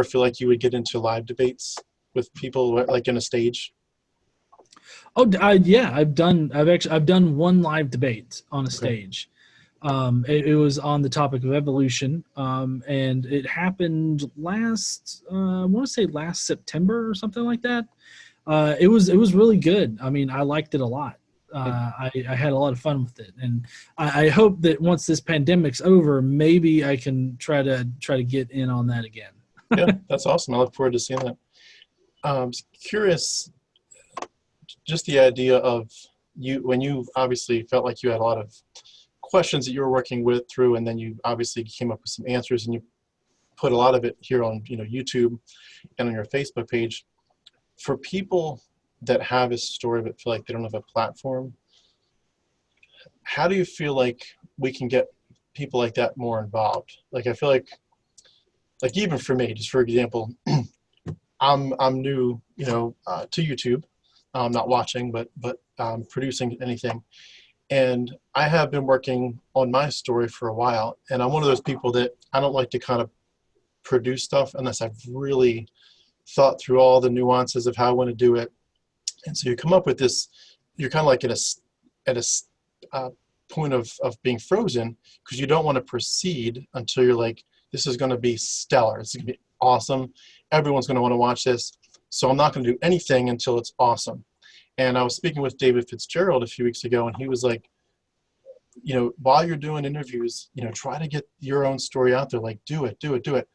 feel like you would get into live debates with people, like in a stage? Oh, yeah, I've done one live debate on a stage. It was on the topic of evolution, and it happened I want to say last September or something like that. It was really good. I mean, I liked it a lot. I had a lot of fun with it, and I hope that once this pandemic's over, maybe I can try to get in on that again. Yeah, that's awesome. I look forward to seeing that. Curious, just the idea of when you obviously felt like you had a lot of questions that you were working through, and then you obviously came up with some answers, and you put a lot of it here on YouTube and on your Facebook page. For people that have a story but feel like they don't have a platform, how do you feel like we can get people like that more involved? Like, I feel like even for me, just for example, I'm new, to YouTube. I'm not watching, but producing anything. And I have been working on my story for a while, and I'm one of those people that I don't like to kind of produce stuff unless I've really thought through all the nuances of how I want to do it. And so you come up with this, you're kind of like at a point of being frozen, because you don't want to proceed until you're like, this is going to be stellar. It's going to be awesome. Everyone's going to want to watch this. So I'm not going to do anything until it's awesome. And I was speaking with David Fitzgerald a few weeks ago, and he was like, while you're doing interviews, try to get your own story out there. Like, do it.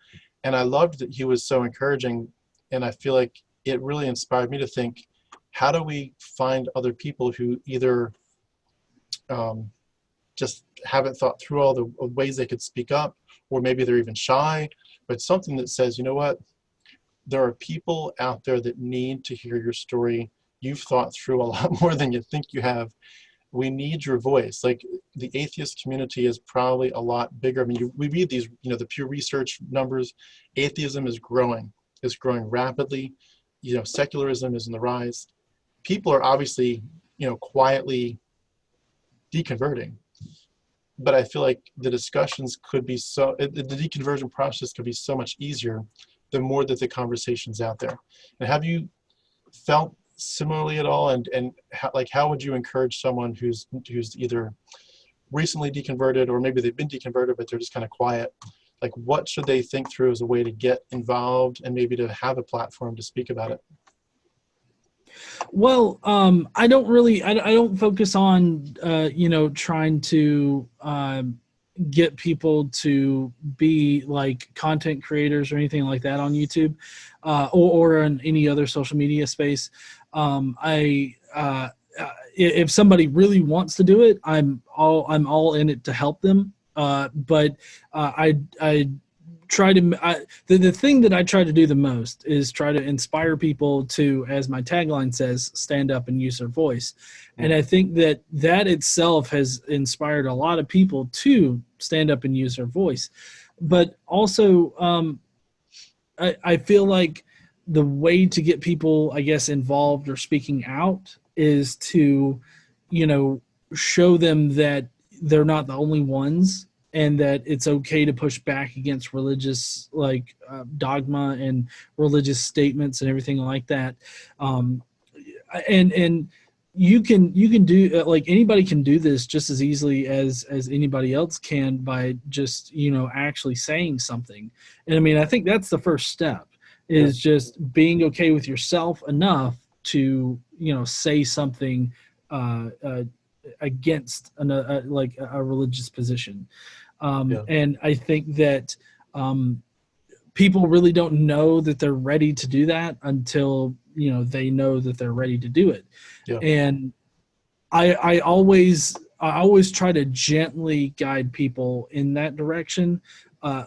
And I loved that he was so encouraging. And I feel like it really inspired me to think, how do we find other people who either just haven't thought through all the ways they could speak up, or maybe they're even shy, but something that says, you know what, there are people out there that need to hear your story. You've thought through a lot more than you think you have. We need your voice. Like, the atheist community is probably a lot bigger. I mean, we read these, the Pew Research numbers. Atheism is growing. It's growing rapidly. Secularism is in the rise. People are obviously, quietly deconverting. But I feel like the discussions could be the deconversion process could be so much easier the more that the conversation's out there. And have you felt similarly at all? And how would you encourage someone who's either recently deconverted, or maybe they've been deconverted but they're just kind of quiet? Like, what should they think through as a way to get involved and maybe to have a platform to speak about it? Well, I don't focus on, trying to get people to be like content creators or anything like that on YouTube, or in any other social media space. If somebody really wants to do it, I'm all in it to help them. But I try to the thing that I try to do the most is try to inspire people to, as my tagline says, stand up and use their voice. And I think that itself has inspired a lot of people to stand up and use their voice. But also, I feel like the way to get people, I guess, involved or speaking out is to, show them that they're not the only ones, and that it's okay to push back against religious dogma and religious statements and everything like that. And you can do, anybody can do this just as easily as anybody else can, by just, actually saying something. And I mean, I think that's the first step, is just being okay with yourself enough to, say something against a religious position. And I think that people really don't know that they're ready to do that until, they know that they're ready to do it. And I always try to gently guide people in that direction,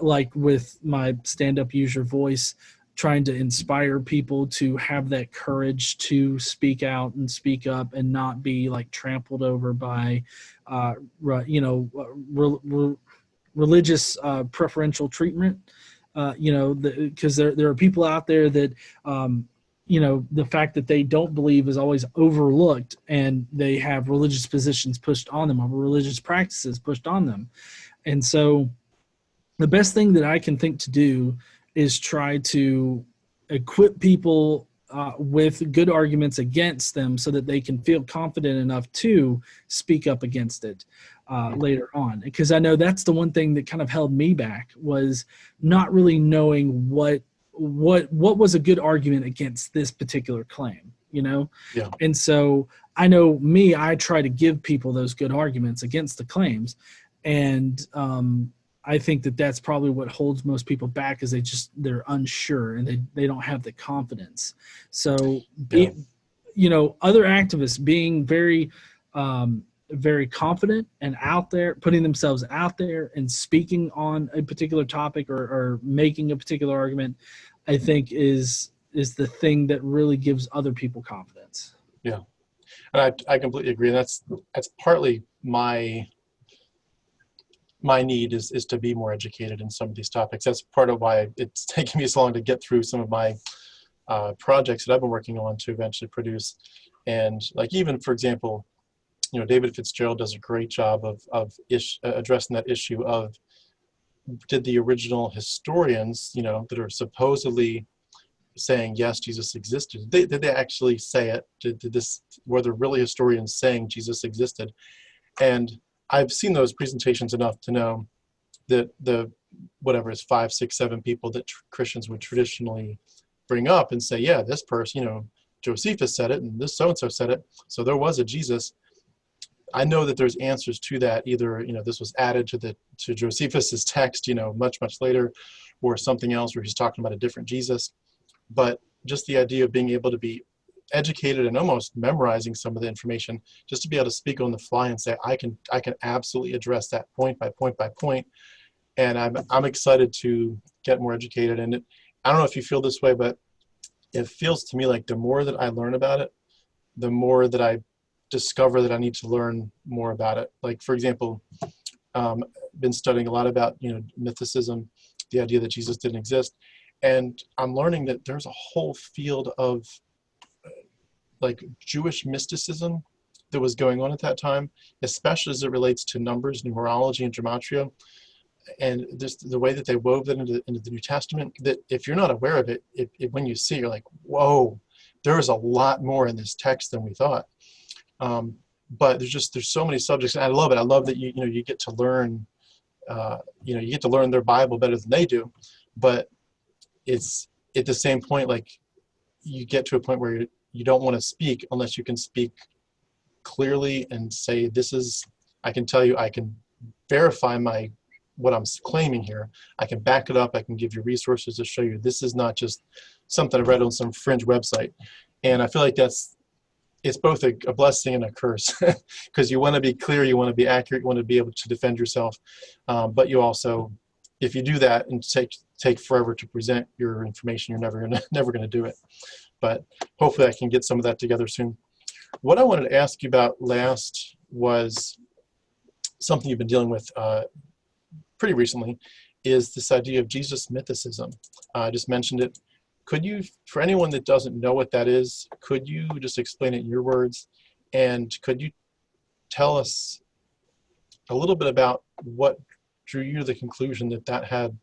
like with my stand-up use your voice. trying to inspire people to have that courage to speak out and speak up and not be like trampled over by, religious preferential treatment. Because there are people out there that, the fact that they don't believe is always overlooked, and they have religious positions pushed on them or religious practices pushed on them. And so the best thing that I can think to do is try to equip people with good arguments against them so that they can feel confident enough to speak up against it later on. Because I know that's the one thing that kind of held me back, was not really knowing what was a good argument against this particular claim, Yeah. And so I know I try to give people those good arguments against the claims. And I think that that's probably what holds most people back, is they're unsure and they don't have the confidence. So, other activists being very, very confident and out there, putting themselves out there and speaking on a particular topic or making a particular argument, I think is the thing that really gives other people confidence. Yeah, and I completely agree. That's partly my need is to be more educated in some of these topics. That's part of why it's taken me so long to get through some of my projects that I've been working on to eventually produce. And like, even for example, David Fitzgerald does a great job of addressing that issue of, did the original historians, that are supposedly saying yes, Jesus existed, did they actually say it? Were there really historians saying Jesus existed? And I've seen those presentations enough to know that the whatever is 5, 6, 7 people that Christians would traditionally bring up and say, yeah, this person, Josephus said it, and this so-and-so said it, so there was a Jesus. I know that there's answers to that. Either, this was added to Josephus's text, much, much later, or something else where he's talking about a different Jesus. But just the idea of being able to be educated and almost memorizing some of the information, just to be able to speak on the fly and say, I can absolutely address that point by point by point. And I'm excited to get more educated. And I don't know if you feel this way, but it feels to me like the more that I learn about it, the more that I discover that I need to learn more about it. Like, for example, been studying a lot about, mythicism, the idea that Jesus didn't exist. And I'm learning that there's a whole field of like Jewish mysticism that was going on at that time, especially as it relates to numbers, numerology, and gematria. And just the way that they wove that into the New Testament, that if you're not aware of it, when you see it, you're like, whoa, there's a lot more in this text than we thought. But there's so many subjects, and I love it. I love that you get to learn, you get to learn their Bible better than they do. But it's at the same point, like, you get to a point where you don't want to speak unless you can speak clearly and say, I can tell you, I can verify what I'm claiming here. I can back it up. I can give you resources to show you this is not just something I read on some fringe website. And I feel like it's both a blessing and a curse, because you want to be clear, you want to be accurate, you want to be able to defend yourself. But you also, if you do that and take forever to present your information, you're never gonna do it. But hopefully I can get some of that together soon. What I wanted to ask you about last was something you've been dealing with pretty recently, is this idea of Jesus mythicism. I just mentioned it. Could you, for anyone that doesn't know what that is, could you just explain it in your words? And could you tell us a little bit about what drew you to the conclusion that had,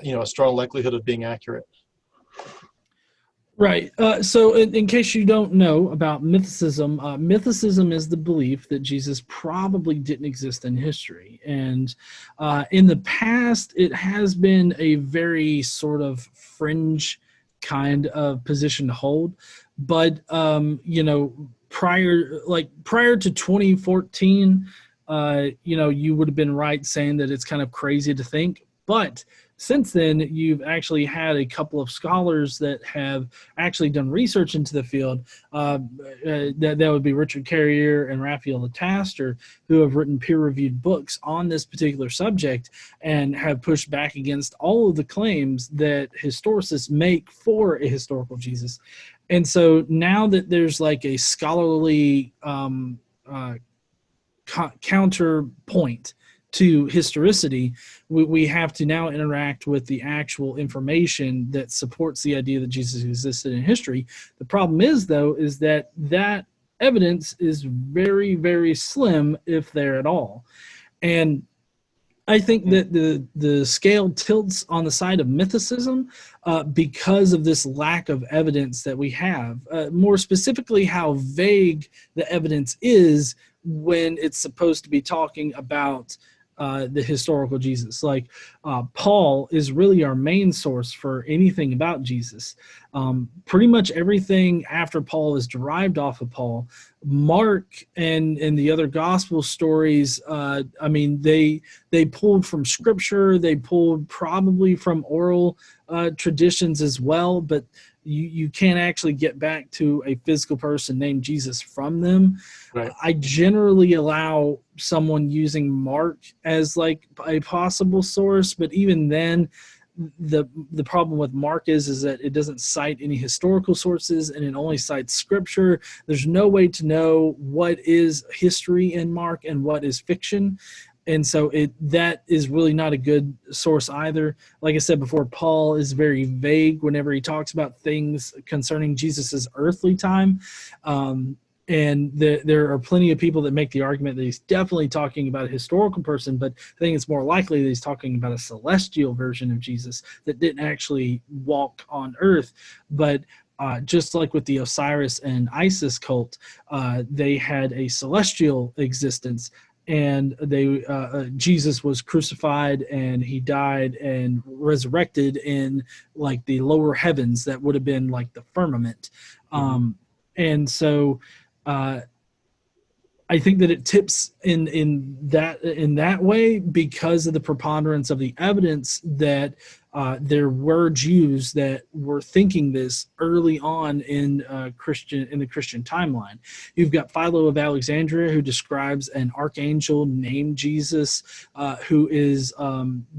a strong likelihood of being accurate? Right. So in case you don't know about mythicism, mythicism is the belief that Jesus probably didn't exist in history. And in the past, it has been a very sort of fringe kind of position to hold. But, prior to 2014, you would have been right saying that it's kind of crazy to think. But since then, you've actually had a couple of scholars that have actually done research into the field. That would be Richard Carrier and Raphael Lataster, who have written peer-reviewed books on this particular subject and have pushed back against all of the claims that historicists make for a historical Jesus. And so now that there's like a scholarly counterpoint to historicity, we have to now interact with the actual information that supports the idea that Jesus existed in history. The problem is, though, is that that evidence is very, very slim, if there at all. And I think that the scale tilts on the side of mythicism because of this lack of evidence that we have. More specifically, how vague the evidence is when it's supposed to be talking about the historical Jesus. Like Paul is really our main source for anything about Jesus. Pretty much everything after Paul is derived off of Paul. Mark and the other gospel stories, I mean, they pulled from scripture, they pulled probably from oral traditions as well, but you can't actually get back to a physical person named Jesus from them. Right. I generally allow someone using Mark as like a possible source, but even then, the problem with Mark is that it doesn't cite any historical sources and it only cites scripture. There's no way to know what is history in Mark and what is fiction. And so that is really not a good source either. Like I said before, Paul is very vague whenever he talks about things concerning Jesus's earthly time. And there are plenty of people that make the argument that he's definitely talking about a historical person, but I think it's more likely that he's talking about a celestial version of Jesus that didn't actually walk on earth. But just like with the Osiris and Isis cult, they had a celestial existence, and Jesus was crucified and he died and resurrected in like the lower heavens that would have been like the firmament. And so I think that it tips in that way because of the preponderance of the evidence that there were Jews that were thinking this early on in the Christian timeline. You've got Philo of Alexandria, who describes an archangel named Jesus, who is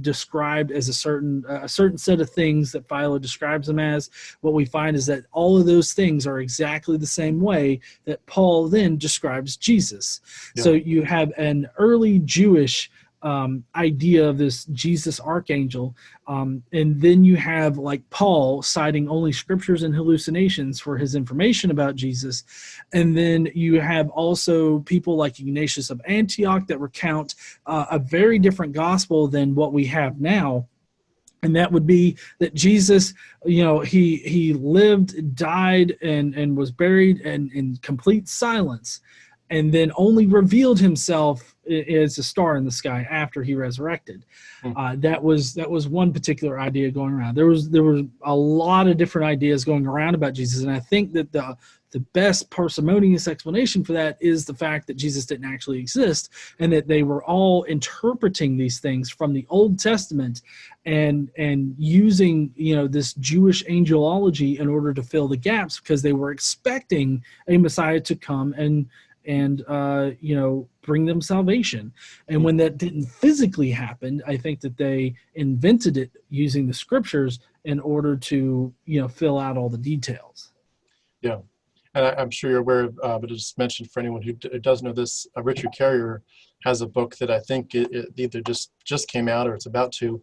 described as a certain set of things that Philo describes him as. What we find is that all of those things are exactly the same way that Paul then describes Jesus. Yeah. So you have an early Jewish idea of this Jesus archangel, and then you have like Paul citing only scriptures and hallucinations for his information about Jesus, and then you have also people like Ignatius of Antioch that recount a very different gospel than what we have now. And that would be that Jesus, he lived, died, and was buried in complete silence, and then only revealed himself as a star in the sky after he resurrected. That was one particular idea going around. There was a lot of different ideas going around about Jesus, and I think that the best parsimonious explanation for that is the fact that Jesus didn't actually exist, and that they were all interpreting these things from the Old Testament and using this Jewish angelology in order to fill the gaps, because they were expecting a Messiah to come and bring them salvation. And when that didn't physically happen, I think that they invented it using the scriptures in order to fill out all the details. Yeah. And I'm sure you're aware of, but it's mentioned for anyone who does know this, Richard Carrier has a book that I think it either just came out or it's about to,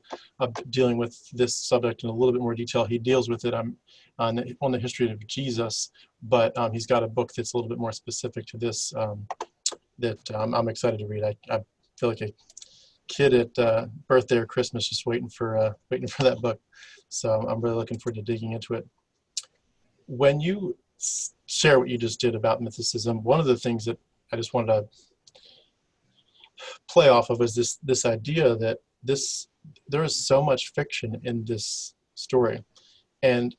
dealing with this subject in a little bit more detail. He deals with it on the history of Jesus, but he's got a book that's a little bit more specific to this that I'm excited to read. I feel like a kid at birthday or Christmas just waiting for that book. So I'm really looking forward to digging into it. When you share what you just did about mythicism, one of the things that I just wanted to play off of is this idea that there is so much fiction in this story, and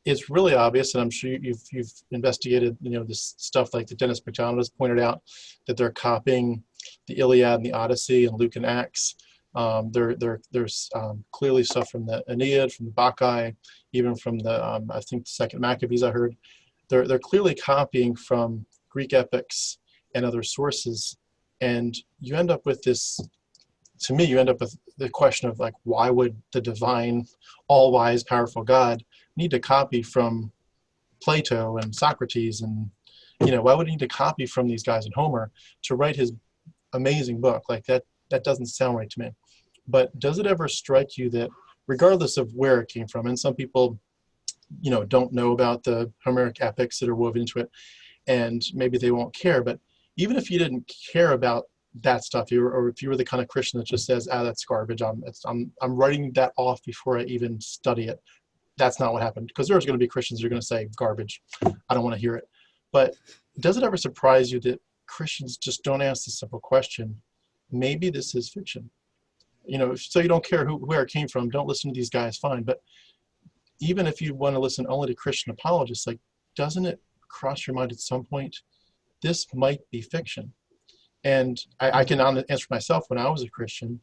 it's really obvious, and I'm sure you've investigated this stuff like that Dennis McDonald has pointed out, that they're copying the Iliad and the Odyssey and Luke and Acts. There's clearly stuff from the Aeneid, from the Bacchae, even from the I think the Second Maccabees. I heard they're clearly copying from Greek epics and other sources, and you end up with this. To me, you end up with the question of like, why would the divine, all-wise, powerful God need to copy from Plato and Socrates, and why would he need to copy from these guys in Homer to write his amazing book? Like that doesn't sound right to me. But does it ever strike you that regardless of where it came from, and some people don't know about the Homeric epics that are woven into it, and maybe they won't care, but even if you didn't care about that stuff, or if you were the kind of Christian that just says, that's garbage, I'm writing that off before I even study it. That's not what happened, because there's going to be Christians who are going to say garbage, I don't want to hear it. But does it ever surprise you that Christians just don't ask the simple question, maybe this is fiction? So you don't care where it came from, don't listen to these guys, fine. But even if you want to listen only to Christian apologists, like, doesn't it cross your mind at some point, this might be fiction? And I can answer myself. When I was a Christian,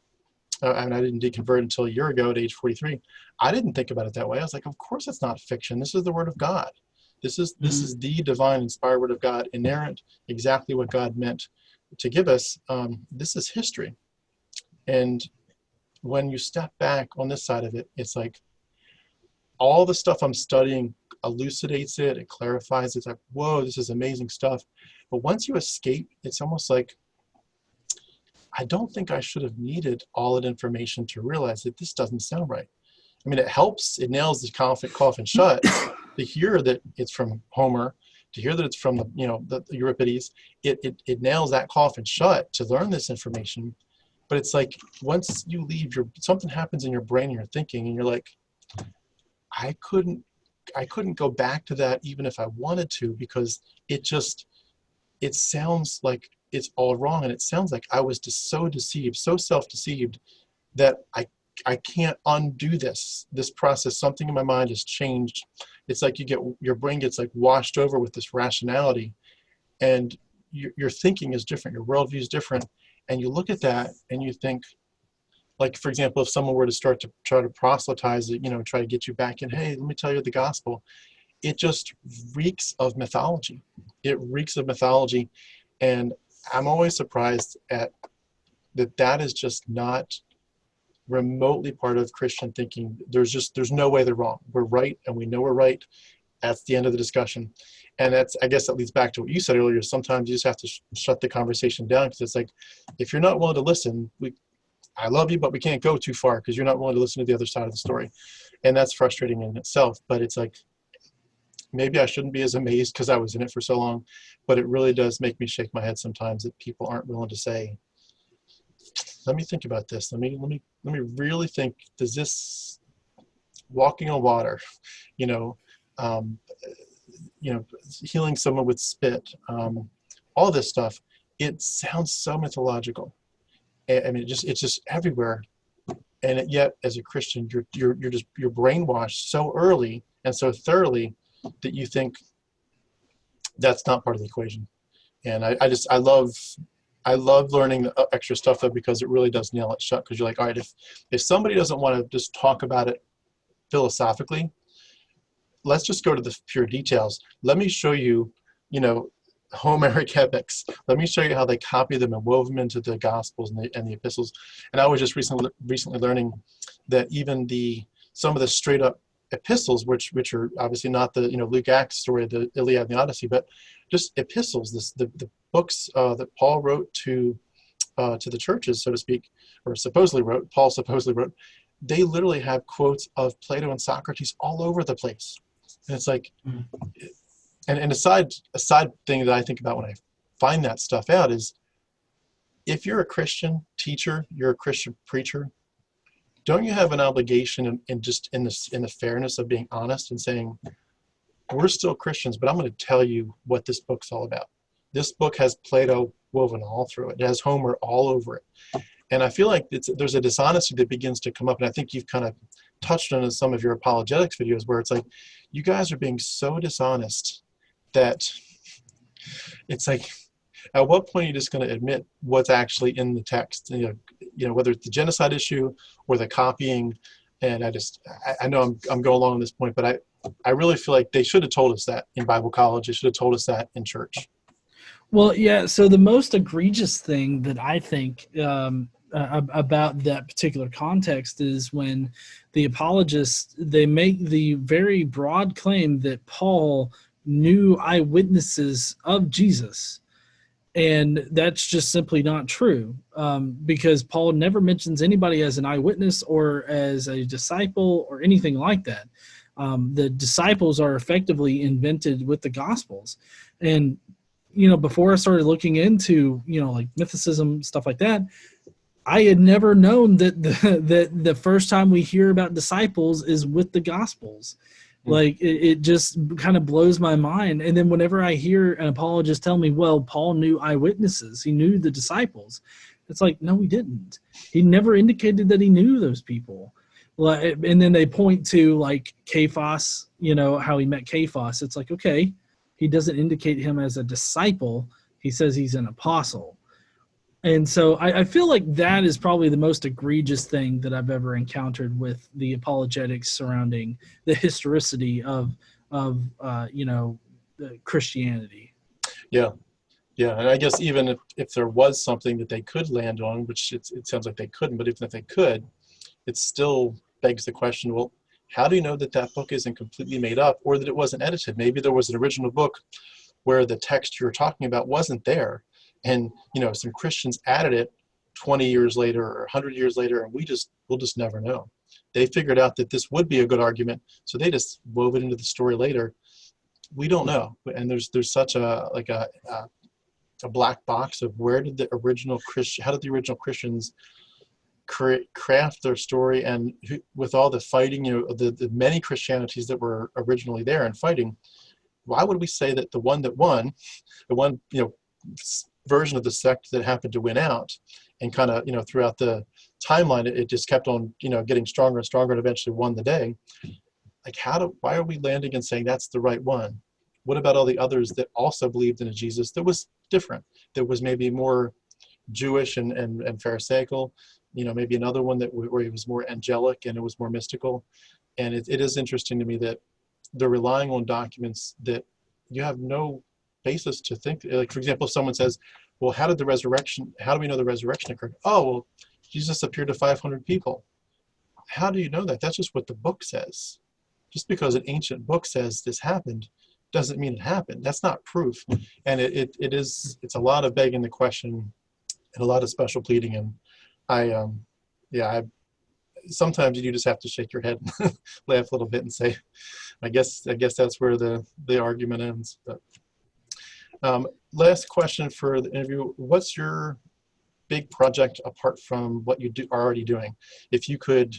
and I didn't deconvert until a year ago at age 43, I didn't think about it that way. I was like, of course it's not fiction. This is the word of God. This is the divine inspired word of God, inerrant, exactly what God meant to give us. This is history. And when you step back on this side of it, it's like all the stuff I'm studying elucidates it, it clarifies it. It's like, whoa, this is amazing stuff. But once you escape, it's almost like, I don't think I should have needed all that information to realize that this doesn't sound right. I mean, it helps, it nails the coffin shut to hear that it's from Homer, to hear that it's from the Euripides. It nails that coffin shut to learn this information. But it's like, once you leave, something happens in your brain and your thinking, and you're like, I couldn't go back to that even if I wanted to, because it sounds like it's all wrong, and it sounds like I was just so deceived, so self-deceived, that I can't undo this process. Something in my mind has changed. It's like your brain gets like washed over with this rationality, and your thinking is different, your worldview is different, and you look at that and you think, like, for example, if someone were to start to try to proselytize it, try to get you back in, hey, let me tell you the gospel, it just reeks of mythology. It reeks of mythology. And I'm always surprised at that is just not remotely part of Christian thinking. There's no way they're wrong. We're right, and we know we're right. That's the end of the discussion. And I guess that leads back to what you said earlier. Sometimes you just have to shut the conversation down, because it's like, if you're not willing to listen, I love you, but we can't go too far because you're not willing to listen to the other side of the story. And that's frustrating in itself. But it's like, maybe I shouldn't be as amazed because I was in it for so long, but it really does make me shake my head sometimes that people aren't willing to say, let me think about this. Let me really think, does this walking on water, healing someone with spit, all this stuff, it sounds so mythological. I mean, it's just everywhere. And yet, as a Christian, you're brainwashed so early and so thoroughly that you think that's not part of the equation. And I love learning the extra stuff, though, because it really does nail it shut. Because you're like, all right, if somebody doesn't want to just talk about it philosophically, let's just go to the pure details. Let me show you, Homeric epics. Let me show you how they copy them and wove them into the Gospels and the epistles. And I was just recently learning that even some of the straight up epistles, which are obviously not the Luke Acts story, the Iliad and the Odyssey, but just epistles, the books that Paul wrote to the churches, so to speak, or Paul supposedly wrote, they literally have quotes of Plato and Socrates all over the place. And it's like, and a side thing that I think about when I find that stuff out is, if you're a Christian teacher, you're a Christian preacher, don't you have an obligation in the fairness of being honest and saying, we're still Christians, but I'm going to tell you what this book's all about. This book has Plato woven all through it. It has Homer all over it. And I feel like there's a dishonesty that begins to come up, and I think you've kind of touched on it in some of your apologetics videos, where it's like, you guys are being so dishonest that it's like, At what point are you just going to admit what's actually in the text? Whether it's the genocide issue or the copying. And I know I'm going along on this point, but I really feel like they should have told us that in Bible college. They should have told us that in church. Well, yeah. So the most egregious thing that I think about that particular context is when the apologists, they make the very broad claim that Paul knew eyewitnesses of Jesus. And that's just simply not true, because Paul never mentions anybody as an eyewitness or as a disciple or anything like that. The disciples are effectively invented with the Gospels. And before I started looking into, like Mythicism, stuff like that, I had never known that the first time we hear about disciples is with the Gospels. Like it just kind of blows my mind. And then whenever I hear an apologist tell me, well, Paul knew eyewitnesses, he knew the disciples. It's like, no, he didn't. He never indicated that he knew those people. And then they point to like Cephas, how he met Cephas. It's like, okay, he doesn't indicate him as a disciple. He says he's an apostle. And so I feel like that is probably the most egregious thing that I've ever encountered with the apologetics surrounding the historicity of Christianity. Yeah. And I guess even if there was something that they could land on, which it sounds like they couldn't, but even if they could, it still begs the question, well, how do you know that book isn't completely made up or that it wasn't edited? Maybe there was an original book where the text you're talking about wasn't there. And, some Christians added it 20 years later or 100 years later, and we'll just never know. They figured out that this would be a good argument, so they just wove it into the story later. We don't know. And there's such a black box of how did the original Christians craft their story, and with all the fighting, the many Christianities that were originally there and fighting, why would we say that the one that won, the one, version of the sect that happened to win out, and kind of throughout the timeline it just kept on getting stronger and stronger and eventually won the day? Like why are we landing and saying that's the right one? What about all the others that also believed in a Jesus that was different, that was maybe more Jewish and Pharisaical, maybe another one where he was more angelic and it was more mystical? And it is interesting to me that they're relying on documents that you have no basis to think. Like, for example, if someone says, well, how do we know the resurrection occurred? Oh, well, Jesus appeared to 500 people. How do you know that? That's just what the book says. Just because an ancient book says this happened doesn't mean it happened. That's not proof. And it's a lot of begging the question and a lot of special pleading. And I sometimes you just have to shake your head and laugh a little bit and say, I guess that's where the argument ends. But last question for the interview. What's your big project apart from what you are already doing? If you could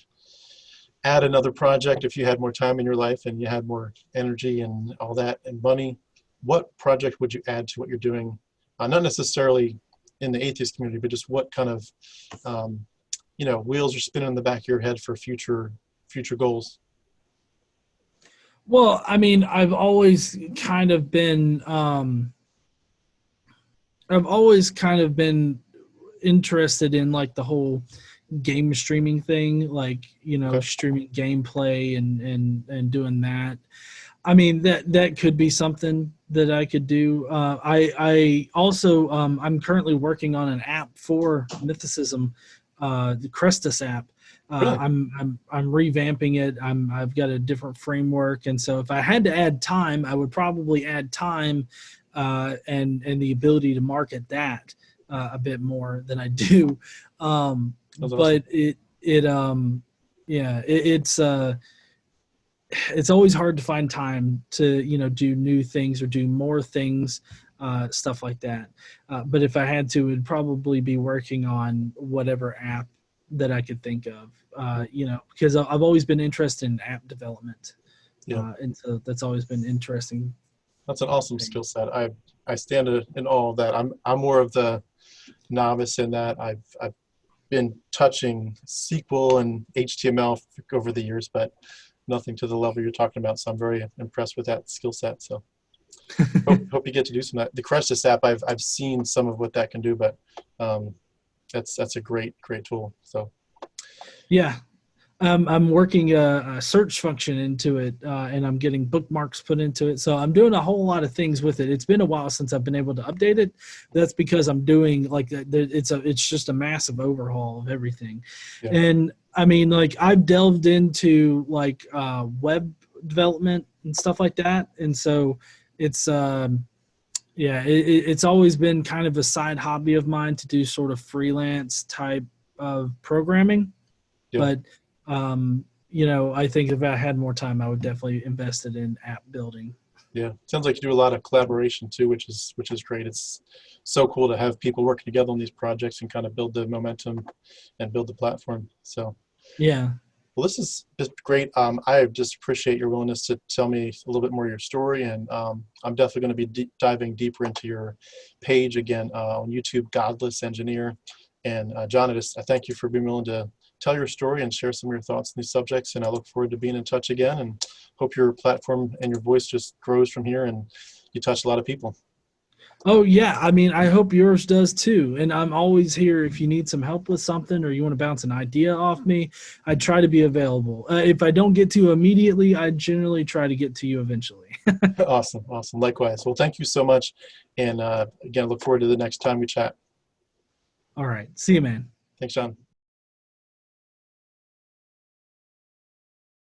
add another project, if you had more time in your life and you had more energy and all that and money, what project would you add to what you're doing? Not necessarily in the atheist community, but just what kind of wheels are spinning in the back of your head for future goals? Well, I mean, I've always kind of been interested in like the whole game streaming thing, like, Okay. streaming gameplay and doing that. I mean, that could be something that I could do. I also, I'm currently working on an app for Mythicism, the Crestus app. Really? I'm revamping it. I've got a different framework, and so if I had to add time, I would probably add time and the ability to market that a bit more than I do. That's But awesome. it's always hard to find time to do new things or do more things, stuff like that. But if I had to, it'd probably be working on whatever app that I could think of. Because I've always been interested in app development, Yeah. and so that's always been interesting. That's an awesome skill set. I stand in awe of that. I'm more of the novice in that. I've been touching SQL and HTML over the years, but nothing to the level you're talking about. So I'm very impressed with that skill set. So Hope you get to do some of that. The Crestus app, I've seen some of what that can do, but that's a great tool. So Yeah. I'm working a search function into it, and I'm getting bookmarks put into it. So I'm doing a whole lot of things with it. It's been a while since I've been able to update it. That's because I'm doing like it's just a massive overhaul of everything. yeah, And I mean, like I've delved into like web development and stuff like that, and so it's yeah, it's always been kind of a side hobby of mine to do sort of freelance type of programming, yeah. but you know, I think if I had more time, I would definitely invest it in app building. Yeah, sounds like you do a lot of collaboration too, which is great. It's so cool to have people working together on these projects and kind of build the momentum and build the platform. So, Yeah. well, this is great. I just appreciate your willingness to tell me a little bit more of your story, and I'm definitely going to be diving deeper into your page again on YouTube, Godless Engineer. And John, I thank you for being willing to tell your story and share some of your thoughts on these subjects. And I look forward to being in touch again, and hope your platform and your voice just grows from here and you touch a lot of people. Oh yeah. I mean, I hope yours does too. And I'm always here if you need some help with something or you want to bounce an idea off me. I try to be available. If I don't get to you immediately, I generally try to get to you eventually. Awesome. Likewise. Well, thank you so much. And again, I look forward to the next time we chat. All right. See you, man. Thanks, John.